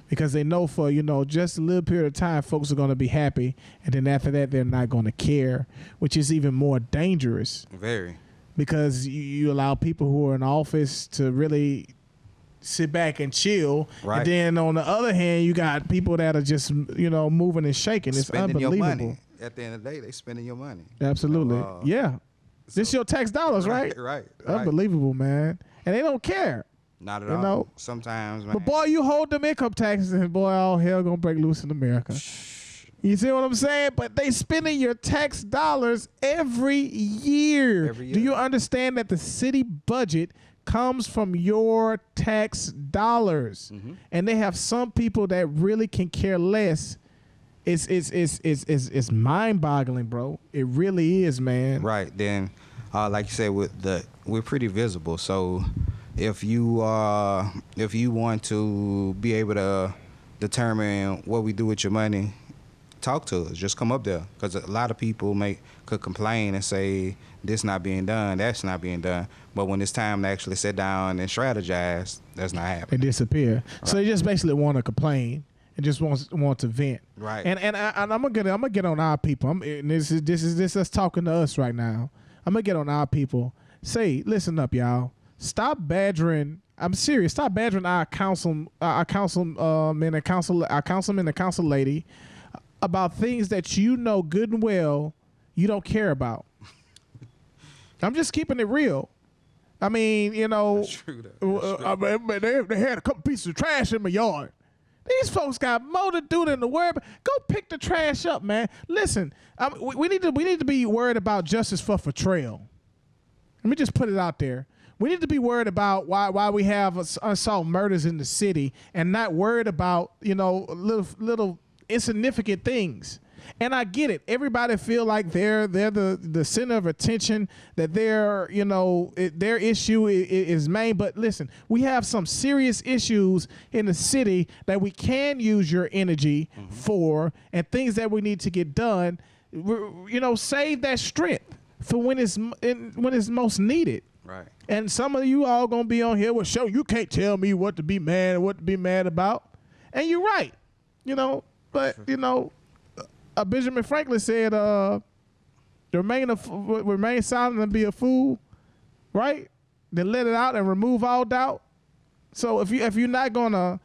because they know for, you know, just a little period of time, folks are going to be happy. And then after that, they're not going to care, which is even more dangerous. Very. Because you allow people who are in office to really sit back and chill. Right. And then on the other hand, you got people that are just, you know, moving and shaking. It's spending unbelievable. Your money. At the end of the day, they spending your money. Absolutely. Yeah. So, this your tax dollars, right? Right. Unbelievable, man. And they don't care. Not at all. Know? Sometimes, man. But boy, you hold them income taxes and boy, all hell gonna break loose in America. You see what I'm saying? But they spending your tax dollars every year. Do you understand that the city budget comes from your tax dollars? And they have some people that really can care less. It's mind-boggling, bro. It really is, man. Right. Then, like you said, we're pretty visible. So, if you want to be able to determine what we do with your money, talk to us. Just come up there, because a lot of people could complain and say this not being done, that's not being done. But when it's time to actually sit down and strategize, that's not happening. They disappear. Right. So they just basically want to complain. And just want to vent, right? And I'm gonna get on our people. This is us talking to us right now. I'm gonna get on our people. Say, listen up, y'all. Stop badgering. I'm serious. Stop badgering our councilman and council lady about things that you know good and well you don't care about. I'm just keeping it real. I mean, you know, that's true, they had a couple pieces of trash in my yard. These folks got more to do than the world. Go pick the trash up, man. Listen, we need to be worried about justice for Fortrell. Let me just put it out there. We need to be worried about why we have unsolved murders in the city, and not worried about, you know, little insignificant things. And I get it. Everybody feel like they're the center of attention, that their issue is main. But listen, we have some serious issues in the city that we can use your energy for, and things that we need to get done. You know, save that strength for when it's most needed. Right. And some of you all gonna be on here with show. You can't tell me what to be mad and what to be mad about. And you're right. You know, but you know. Benjamin Franklin said, remain silent and be a fool, right? Then let it out and remove all doubt. So if you're not gonna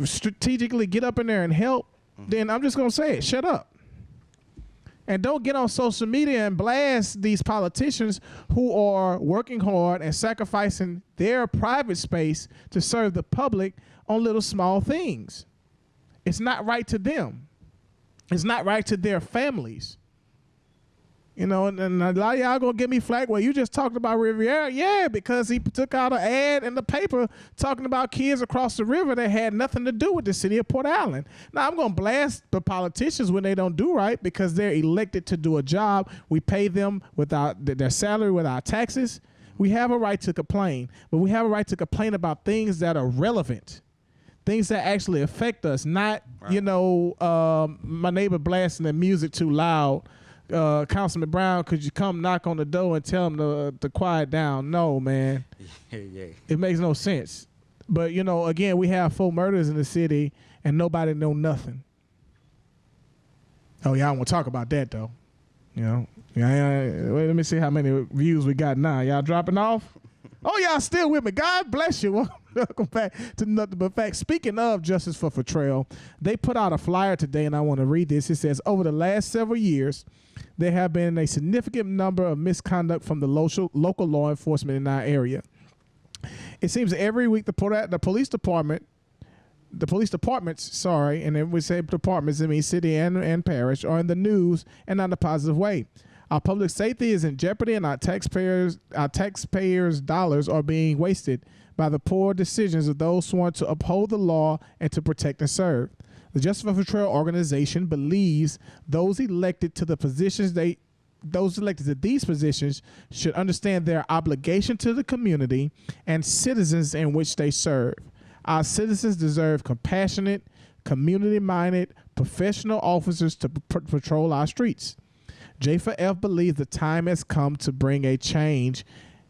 strategically get up in there and help, then I'm just gonna say it. Shut up. And don't get on social media and blast these politicians who are working hard and sacrificing their private space to serve the public on little small things. It's not right to them. It's not right to their families. You know, and a lot of y'all gonna give me flack. Well, you just talked about Riviera. Yeah, because he took out an ad in the paper talking about kids across the river that had nothing to do with the city of Port Allen. Now, I'm gonna blast the politicians when they don't do right, because they're elected to do a job. We pay them without their salary, with our taxes. We have a right to complain, but we have a right to complain about things that are relevant. Things that actually affect us, not, right. You know, my neighbor blasting the music too loud. Councilman Brown, could you come knock on the door and tell him to quiet down? No, man. Yeah. It makes no sense. But, you know, again, we have 4 murders in the city and nobody know nothing. Oh, y'all want to talk about that, though. You know, wait, let me see how many views we got now. Y'all dropping off? Oh, y'all still with me. God bless you. Welcome back to Nothing But Facts. Speaking of Justice for Fortrell, they put out a flyer today, and I want to read this. It says, over the last several years, there have been a significant number of misconduct from the local law enforcement in our area. It seems every week the police departments, and then we say departments, I mean city and parish, are in the news and not in a positive way. Our public safety is in jeopardy, and our taxpayers' dollars are being wasted by the poor decisions of those sworn to uphold the law and to protect and serve. The Justice for Trail organization believes those elected to these positions should understand their obligation to the community and citizens in which they serve. Our citizens deserve compassionate, community-minded, professional officers to patrol our streets. J4F believes the time has come to bring a change,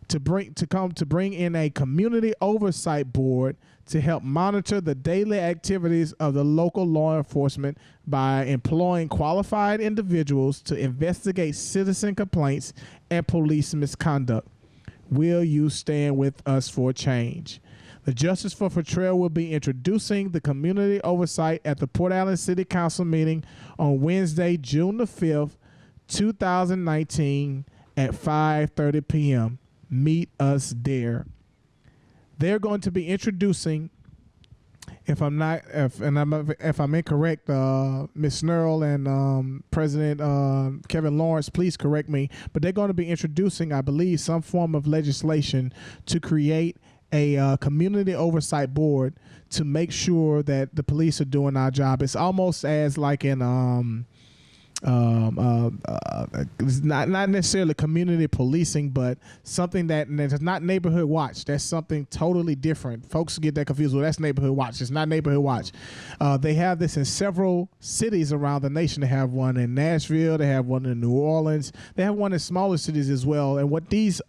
to bring in a community oversight board to help monitor the daily activities of the local law enforcement by employing qualified individuals to investigate citizen complaints and police misconduct. Will you stand with us for change? The Justice for Trail will be introducing the community oversight at the Port Allen City Council meeting on Wednesday, June the 5th, 2019 at 5:30 p.m. Meet us there. They're going to be introducing, if I'm incorrect, Ms. Snurl and President Kevin Lawrence, please correct me, but they're going to be introducing, I believe, some form of legislation to create a community oversight board to make sure that the police are doing our job. It's almost as like in it's not necessarily community policing, but something that's not neighborhood watch. That's something totally different. Folks get that confused. Well, that's neighborhood watch. It's not neighborhood watch. They have this in several cities around the nation. They have one in Nashville. They have one in New Orleans. They have one in smaller cities as well. And what this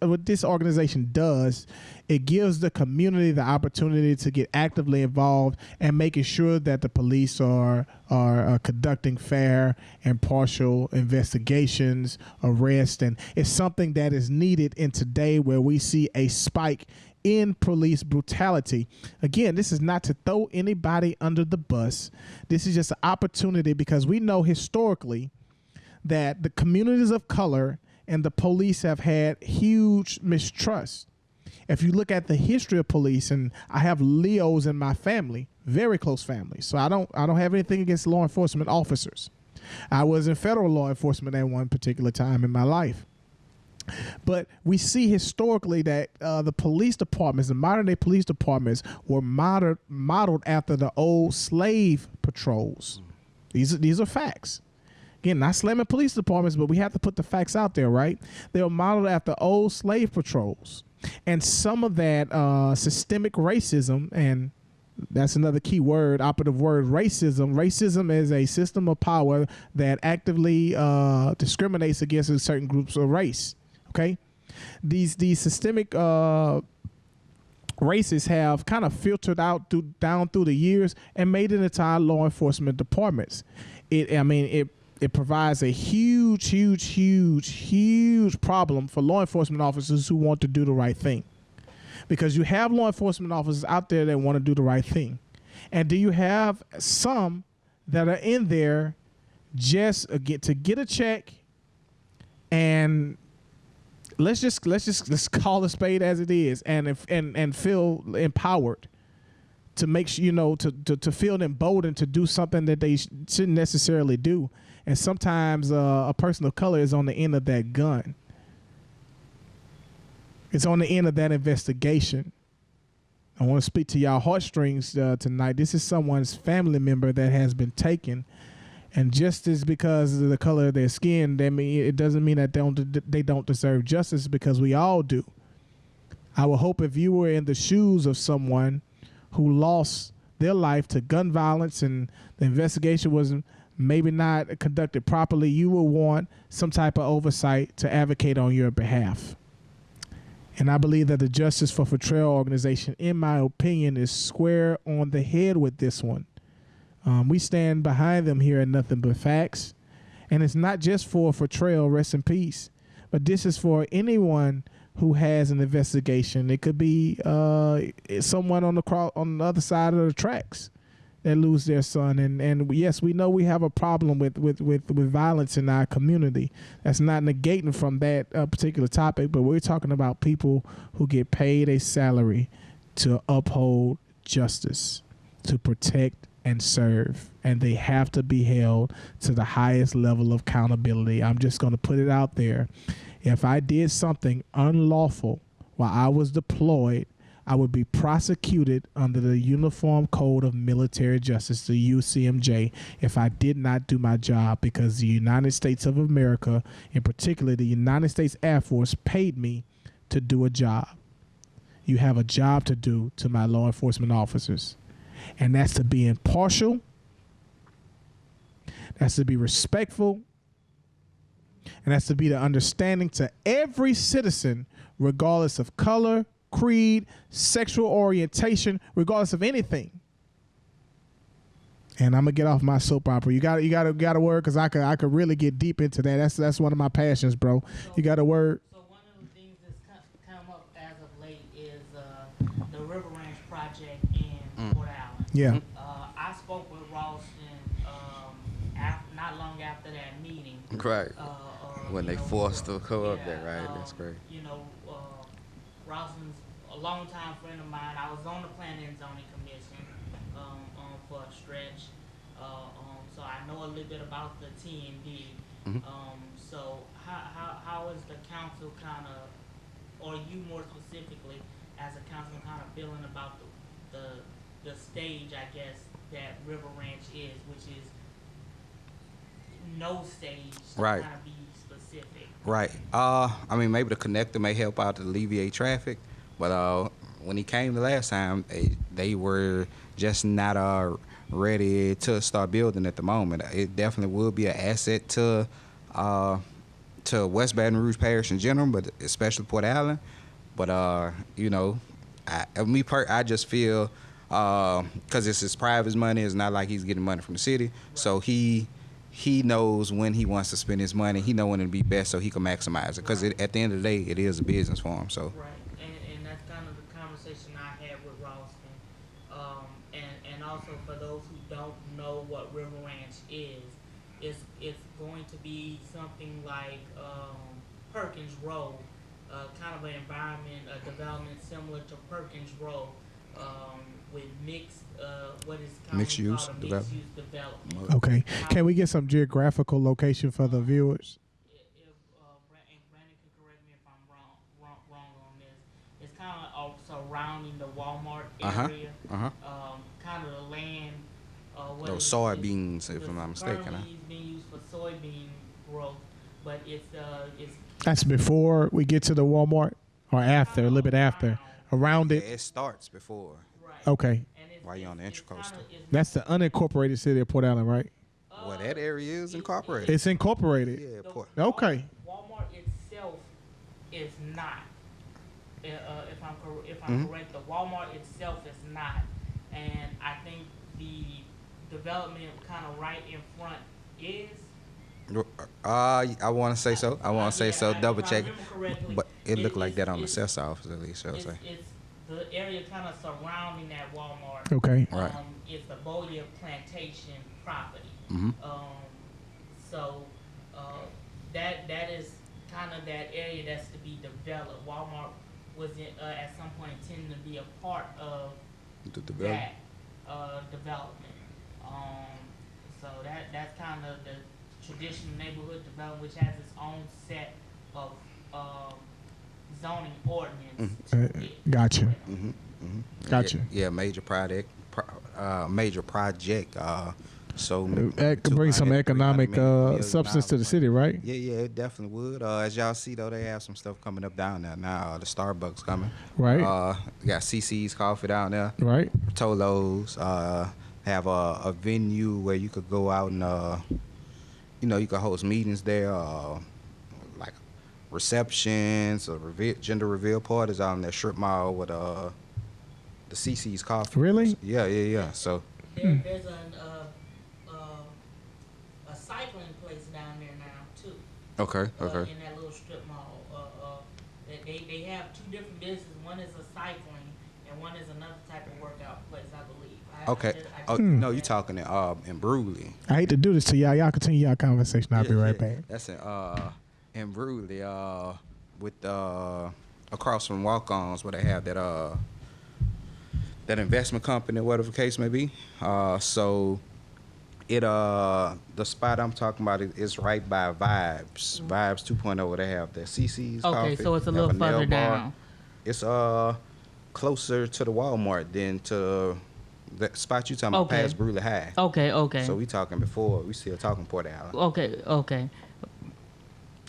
organization does, it gives the community the opportunity to get actively involved and making sure that the police are conducting fair and partial investigations, arrests, and it's something that is needed in today where we see a spike in police brutality. Again, this is not to throw anybody under the bus. This is just an opportunity because we know historically that the communities of color and the police have had huge mistrust. If you look at the history of police, and I have Leos in my family, very close family, so I don't have anything against law enforcement officers. I was in federal law enforcement at one particular time in my life. But we see historically that the police departments, the modern day police departments, were modeled after the old slave patrols. These are facts. Again, not slamming police departments, but we have to put the facts out there, right? They were modeled after old slave patrols. And some of that systemic racism, and that's another key word, operative word, racism. Racism is a system of power that actively discriminates against certain groups of race. Okay, these systemic races have kind of filtered out down through the years and made it into our law enforcement departments. It provides a huge problem for law enforcement officers who want to do the right thing. Because you have law enforcement officers out there that want to do the right thing. And do you have some that are in there just to get a check and let's call a spade as it is and feel empowered to make sure, to feel emboldened to do something that they shouldn't necessarily do. And sometimes a person of color is on the end of that gun. It's on the end of that investigation. I want to speak to y'all heartstrings tonight. This is someone's family member that has been taken. And just as because of the color of their skin, it doesn't mean that they don't deserve justice, because we all do. I would hope if you were in the shoes of someone who lost their life to gun violence and the investigation was maybe not conducted properly, you will want some type of oversight to advocate on your behalf. And I believe that the Justice for Trail organization, in my opinion, is square on the head with this one. We stand behind them here at Nothing But Facts. And it's not just for Trail, rest in peace, but this is for anyone who has an investigation. It could be someone on the other side of the tracks that lose their son. And yes, we know we have a problem with violence in our community. That's not negating from that particular topic, but we're talking about people who get paid a salary to uphold justice, to protect and serve, and they have to be held to the highest level of accountability. I'm just going to put it out there. If I did something unlawful while I was deployed, I would be prosecuted under the Uniform Code of Military Justice, the UCMJ, if I did not do my job, because the United States of America, in particular the United States Air Force, paid me to do a job. You have a job to do to my law enforcement officers, and that's to be impartial, that's to be respectful, and that's to be the understanding to every citizen, regardless of color, creed, sexual orientation, regardless of anything. And I'm gonna get off my soap opera. You got a word, because I could really get deep into that. That's one of my passions, bro. You got a word? So one of the things that's come up as of late is the River Ranch project in Port Allen. Yeah. I spoke with Ralston not long after that meeting. Right. When they you know, forced to come up yeah, there, right? That's great. You know, Ralston's a longtime friend of mine. I was on the Planning and Zoning Commission for a stretch. So I know a little bit about the T&D. So how is the council kind of, or you more specifically as a council, kind of feeling about the stage, I guess, that River Ranch is, which is no stage to Right. kind of be specific. Right. I mean, maybe the connector may help out to alleviate traffic, but when he came the last time, they were just not ready to start building at the moment. It definitely will be an asset to West Baton Rouge Parish in general, but especially Port Allen. But you know, I just feel because it's his private money. It's not like he's getting money from the city, right. So he knows when he wants to spend his money. He knows when it'll be best, so he can maximize it. Because at the end of the day, it is a business for him. So. Right, and that's kind of the conversation I had with Ralston. And also for those who don't know what River Ranch is, it's going to be something like Perkins Road, kind of an environment, a development similar to Perkins Road, with mixed, what is Mixed use called a mixed use development. Okay. Can we get some geographical location for the viewers? If Brandon can correct me if I'm wrong on this, it's kind of surrounding the Walmart area. Kind of the land. Those soybeans, if I'm not mistaken. Currently it's being used for soybean growth, but it's That's before we get to the Walmart, or after, a little bit after, around Yeah, it. it starts before. right. Okay. And While you're on the Intracoastal. That's the unincorporated city of Port Allen, right? Well, that area is incorporated. It's incorporated. Yeah, Port. Okay. Walmart itself is not. If I'm correct, the Walmart itself is not, and I think the development kind of right in front is. I want to say so. I want to say so. Double check. Correctly, But it looked like that on the sales office, at least, I'll say. It's the area kind of surrounding that Walmart. Okay. Right. It's the Bolia Plantation property. So that is kind of that area that's to be developed. Walmart was at some point intending to be a part of The development. that development. So that's kind of the traditional neighborhood development, which has its own set of zoning ordinance. To it. Gotcha. Gotcha. Yeah, major project. So That could bring some economic substance to the city, right? Yeah, it definitely would. As y'all see, though, they have some stuff coming up down there now. The Starbucks coming. Right. Got CC's Coffee down there. Right. Tolo's. Have a venue where you could go out and, you could host meetings there, like receptions or gender reveal parties out in that strip mall with the CC's Coffee. Really? Yeah. So. There's a cycling place down there now too. Okay. In that little strip mall, they have two different businesses. One is a cycling, and one is another type of workout place, I believe. Okay. No, you talking in Brewley. I hate to do this to y'all. Y'all continue y'all conversation. I'll be right back. That's in Brewley, with across from Walk-Ons, where they have that investment company, whatever the case may be. So the spot I'm talking about is right by Vibes. Vibes 2.0, where they have the CC's Coffee. Okay, so it's a they have little nail further bar. down. It's closer to the Walmart than to the spot you talking about Okay. past Bruley High. Okay. So we talking before. We still talking Port Allen. Okay.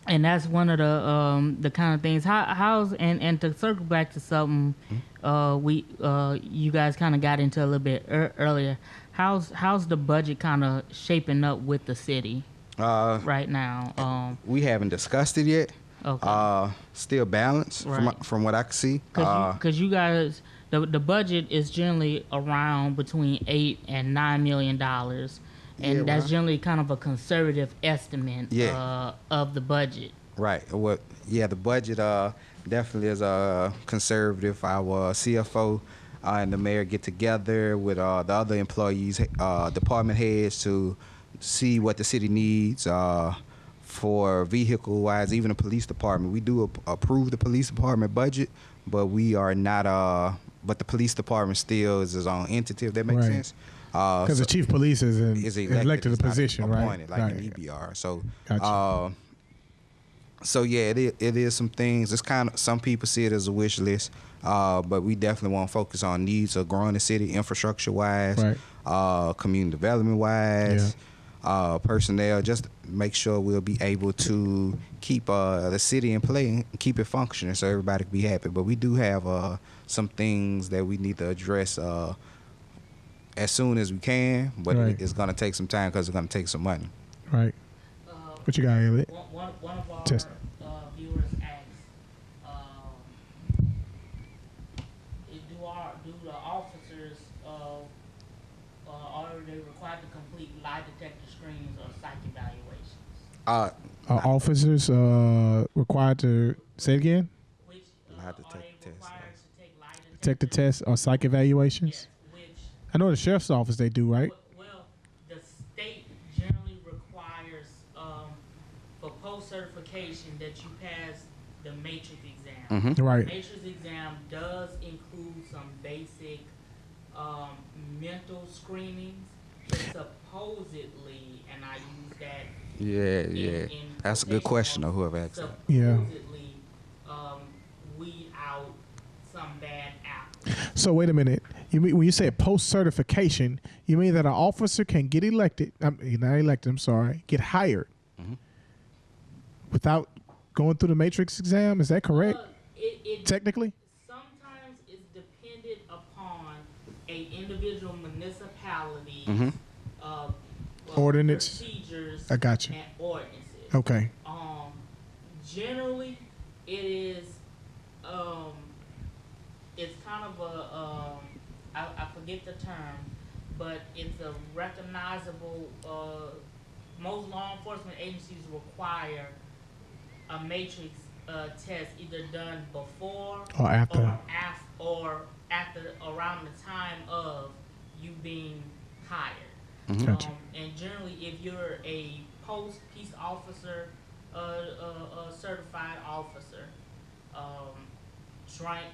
And that's one of the kind of things. How's and to circle back to something you guys kind of got into a little bit earlier. How's the budget kind of shaping up with the city right now? We haven't discussed it yet. Okay. Still balanced Right. from what I can see. Because you guys, the budget is generally around between $8 and $9 million, and Yeah, that's well, generally kind of a conservative estimate Yeah. of the budget. Right. The budget definitely is conservative. Our CFO and the mayor get together with the other employees, department heads to see what the city needs for vehicle-wise, even the police department. We do approve the police department budget, but we are not. But the police department still is its own entity, if that makes Right. sense. Because the chief police is Is elected a it's not position, appointed, right? like Right. an EBR. So, Gotcha. so yeah, it is some things. It's kind of, some people see it as a wish list, but we definitely want to focus on needs of growing the city, infrastructure wise, community development wise, personnel. Just make sure we'll be able to keep the city in play and keep it functioning, so everybody can be happy. But we do have some things that we need to address as soon as we can, but Right. it's going to take some time because it's going to take some money. Right. What you got, Elliot? One of our Test. viewers asked, do the officers are they required to complete lie detector screenings or psych evaluations? Are officers required to say it again? Which Lie are detector they test, required to take lie Detector tests or psych evaluations? Yes, which I know the sheriff's office they do, right? well, the state generally requires for post certification that you pass the matrix exam. Right. Matrix exam does include some basic mental screenings, but supposedly, and I use that Yeah. That's a good question, though, whoever asked that. Yeah. supposedly weed out some bad apples. So wait a minute. You mean when you say post certification, you mean that an officer can get elected? Not elected. I'm sorry. Get hired without going through the matrix exam. Is that correct? It Technically. sometimes it's dependent upon a individual municipality's Ordinance. procedures I got you. and ordinances. Okay. Generally, it is it's kind of a I forget the term, but it's a recognizable. Most law enforcement agencies require a matrix test either done before Or after. or after around the time of you being hired. Gotcha. And generally, if you're a peace officer, certified officer,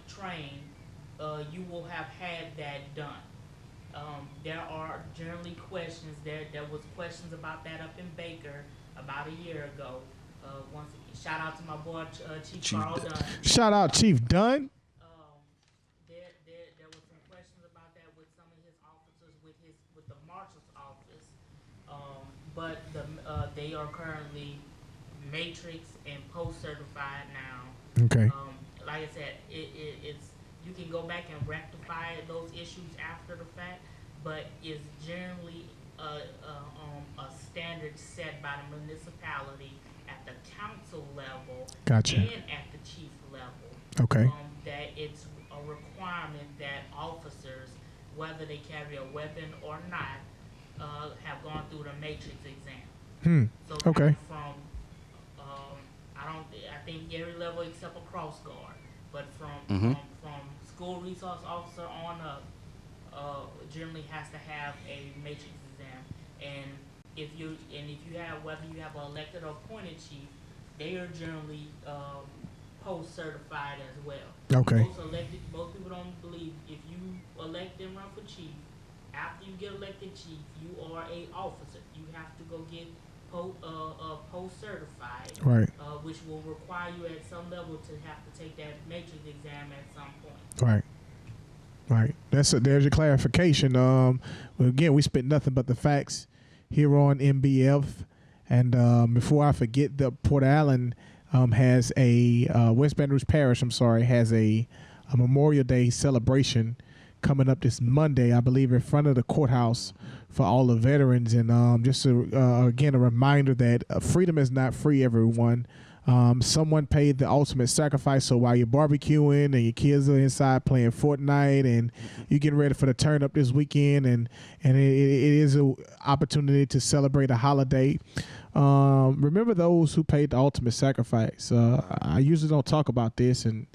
trained, you will have had that done. There are generally questions. There was questions about that up in Baker about a year ago. Once again, shout out to my boy Chief Carl Dunn. Shout out Chief Dunn. There was some questions about that with some of his officers with the marshal's office, but they are currently matrix and post certified now. Okay. Like I said, it's you can go back and rectify those issues after the fact, but it's generally a standard set by the municipality at the council level Gotcha. and at the chief level. Okay. That it's a requirement that officers, whether they carry a weapon or not, have gone through the matrix exam. So Okay. from I think every level except a cross guard, but from school resource officer on up, generally has to have a matrix exam. And if you have whether you have an elected or appointed chief, they are generally post certified as well. Okay. Most people don't believe if you elect and run for chief, after you get elected chief, you are a officer. You have to go get post certified, Right. which will require you at some level to have to take that matrix exam at some point. Right. Right. There's your clarification. Well, again, we spit nothing but the facts here on MBF. And before I forget, the Port Allen has a West Baton Rouge Parish. I'm sorry, has a Memorial Day celebration coming up this Monday, I believe, in front of the courthouse for all the veterans. And just again, a reminder that freedom is not free, everyone. Someone paid the ultimate sacrifice. So while you're barbecuing and your kids are inside playing Fortnite and you're getting ready for the turn up this weekend, and it is an opportunity to celebrate a holiday. Remember those who paid the ultimate sacrifice. I usually don't talk about this, and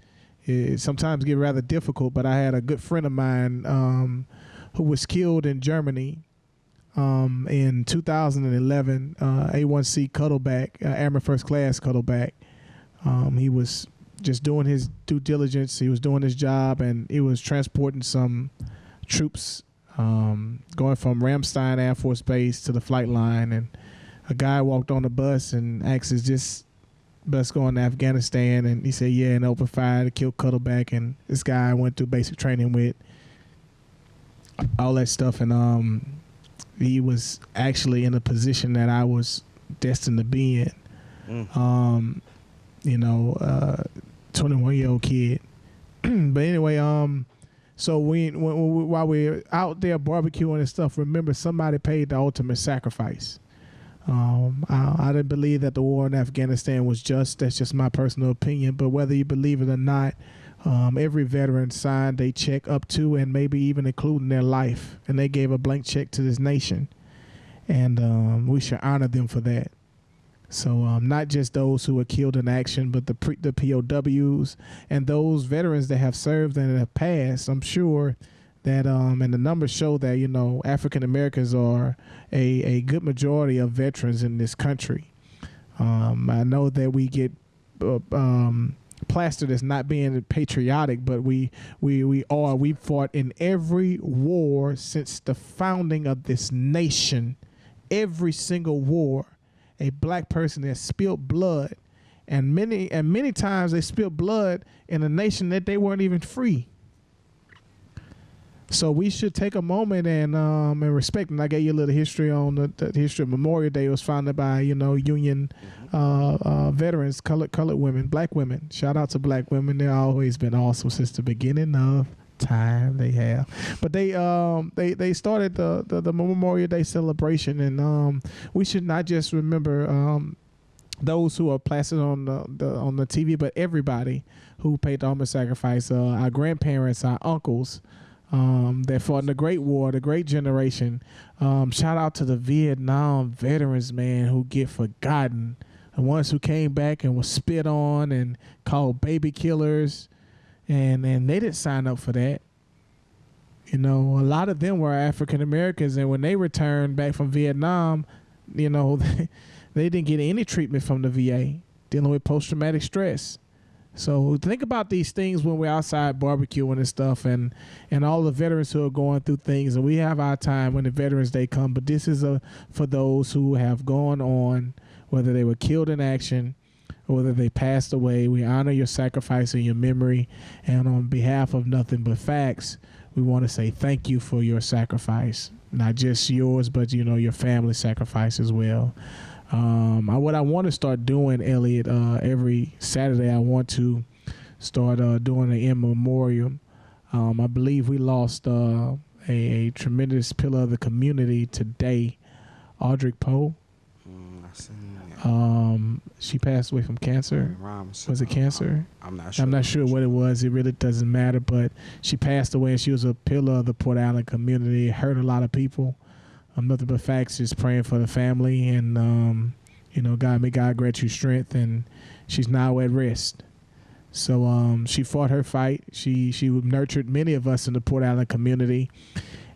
it sometimes get rather difficult, but I had a good friend of mine who was killed in Germany in 2011, A1C Cuddleback, Airman First Class Cuddleback. He was just doing his due diligence. He was doing his job, and he was transporting some troops going from Ramstein Air Force Base to the flight line. And a guy walked on the bus and asked, "Is this bus going to Afghanistan?" And he said, "Yeah," and opened fire to kill Cuddleback. And this guy I went through basic training with, all that stuff. And he was actually in a position that I was destined to be in. 21-year-old kid. But anyway, so while we're out there barbecuing and stuff, remember somebody paid the ultimate sacrifice. I didn't believe that the war in Afghanistan was just. That's just my personal opinion. But whether you believe it or not, every veteran signed a check up to and maybe even including their life, and they gave a blank check to this nation, and we should honor them for that. So not just those who were killed in action, but the POWs and those veterans that have served and have passed. I'm sure that and the numbers show that African Americans are a good majority of veterans in this country. I know that we get plastered as not being patriotic, but we are. We fought in every war since the founding of this nation. Every single war, a black person has spilled blood, and many times they spilled blood in a nation that they weren't even free. So we should take a moment and respect. And I gave you a little history on the history of Memorial Day. It was founded by Union veterans, colored women, black women. Shout out to black women. They've always been awesome since the beginning of time. They have, but they started the Memorial Day celebration, and we should not just remember those who are plastered on the TV, but everybody who paid the ultimate sacrifice. Our grandparents, our uncles. That fought in the Great War, the Great Generation. Shout out to the Vietnam veterans, man, who get forgotten. The ones who came back and was spit on and called baby killers. And they didn't sign up for that. A lot of them were African Americans. And when they returned back from Vietnam, they didn't get any treatment from the VA, dealing with post-traumatic stress. So think about these things when we're outside barbecuing and stuff, and all the veterans who are going through things. And we have our time when the Veterans Day come, but this is for those who have gone on, whether they were killed in action or whether they passed away. We honor your sacrifice and your memory. And on behalf of Nothing But Facts, we want to say thank you for your sacrifice. Not just yours, but, your family sacrifice as well. What I want to start doing, Elliot, every Saturday, I want to start doing an in memoriam. I believe we lost a tremendous pillar of the community today, Audrey Poe. She passed away from cancer. Was it cancer? I'm not sure. I'm not sure what it was. It really doesn't matter. But she passed away, and she was a pillar of the Port Allen community. It hurt a lot of people. Nothing But Facts is praying for the family, and may God grant you strength. And she's now at rest. So she fought her fight. She nurtured many of us in the Port Allen community,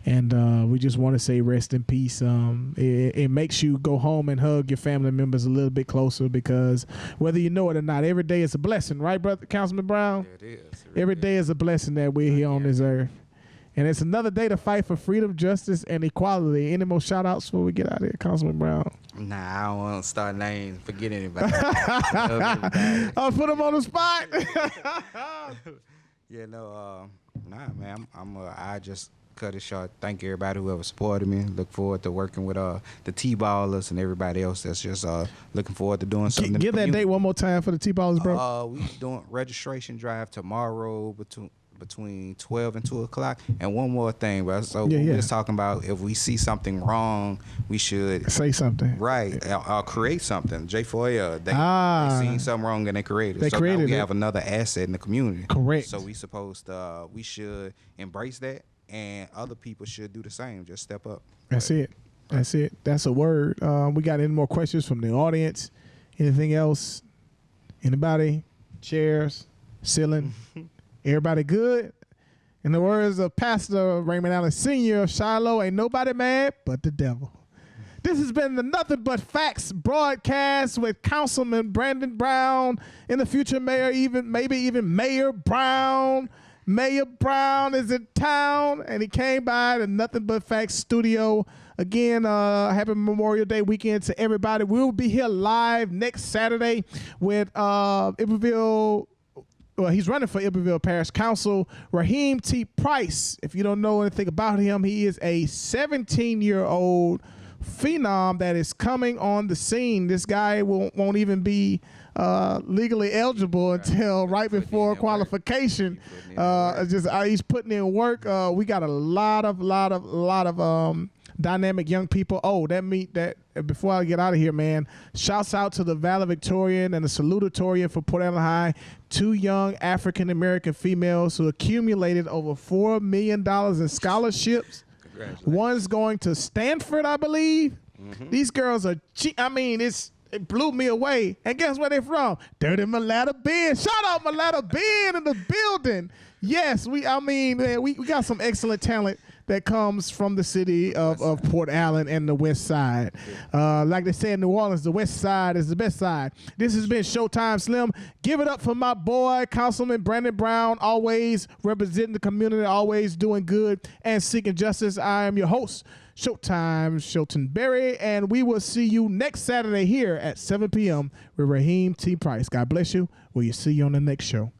and we just want to say rest in peace. It makes you go home and hug your family members a little bit closer, because whether you know it or not, every day is a blessing, right, brother Councilman Brown? Yeah, it is. Every day is a blessing that we're here on this earth. And it's another day to fight for freedom, justice, and equality. Any more shout-outs before we get out of here, Councilman Brown? Nah, I don't want to start names. Forget anybody. I'll put him on the spot. Nah, man, I just cut it short. Thank everybody who ever supported me. Look forward to working with the T-ballers and everybody else that's just looking forward to doing something. Give that date one more time for the T-ballers, bro. We doing registration drive between 12 and 2 o'clock. And one more thing, bro. So we're just talking about if we see something wrong, we should say something. Right. I'll create something. J4L, they seen something wrong and they created it. So now we have another asset in the community. Correct. So we should embrace that, and other people should do the same. Just step up. That's it. That's it. That's a word. We got any more questions from the audience? Anything else? Anybody? Chairs? Ceiling? Everybody good? In the words of Pastor Raymond Allen Sr. of Shiloh, ain't nobody mad but the devil. This has been the Nothing But Facts broadcast with Councilman Brandon Brown, in the future mayor, maybe even Mayor Brown. Mayor Brown is in town, and he came by the Nothing But Facts studio. Again, happy Memorial Day weekend to everybody. We'll be here live next Saturday with Iberville. Well, he's running for Iberville Parish Council, Raheem T. Price. If you don't know anything about him, he is a 17-year-old phenom that is coming on the scene. This guy won't even be legally eligible until right before qualification. He's putting in work. We got a lot of dynamic young people. Before I get out of here, man, shouts out to the valedictorian and the salutatorian for Port Allen High, 2 young African-American females who accumulated over $4 million in scholarships. One's going to Stanford, I believe. Mm-hmm. These girls are it blew me away. And guess where they from? Dirty Mulatta Ben. Shout out Mulatta Ben in the building. Yes, we got some excellent talent that comes from the city of Port Allen and the West Side. Like they say in New Orleans, the West Side is the best side. This has been Showtime Slim. Give it up for my boy, Councilman Brandon Brown, always representing the community, always doing good and seeking justice. I am your host, Showtime Shelton Berry, and we will see you next Saturday here at 7 p.m. with Raheem T. Price. God bless you. We'll see you on the next show.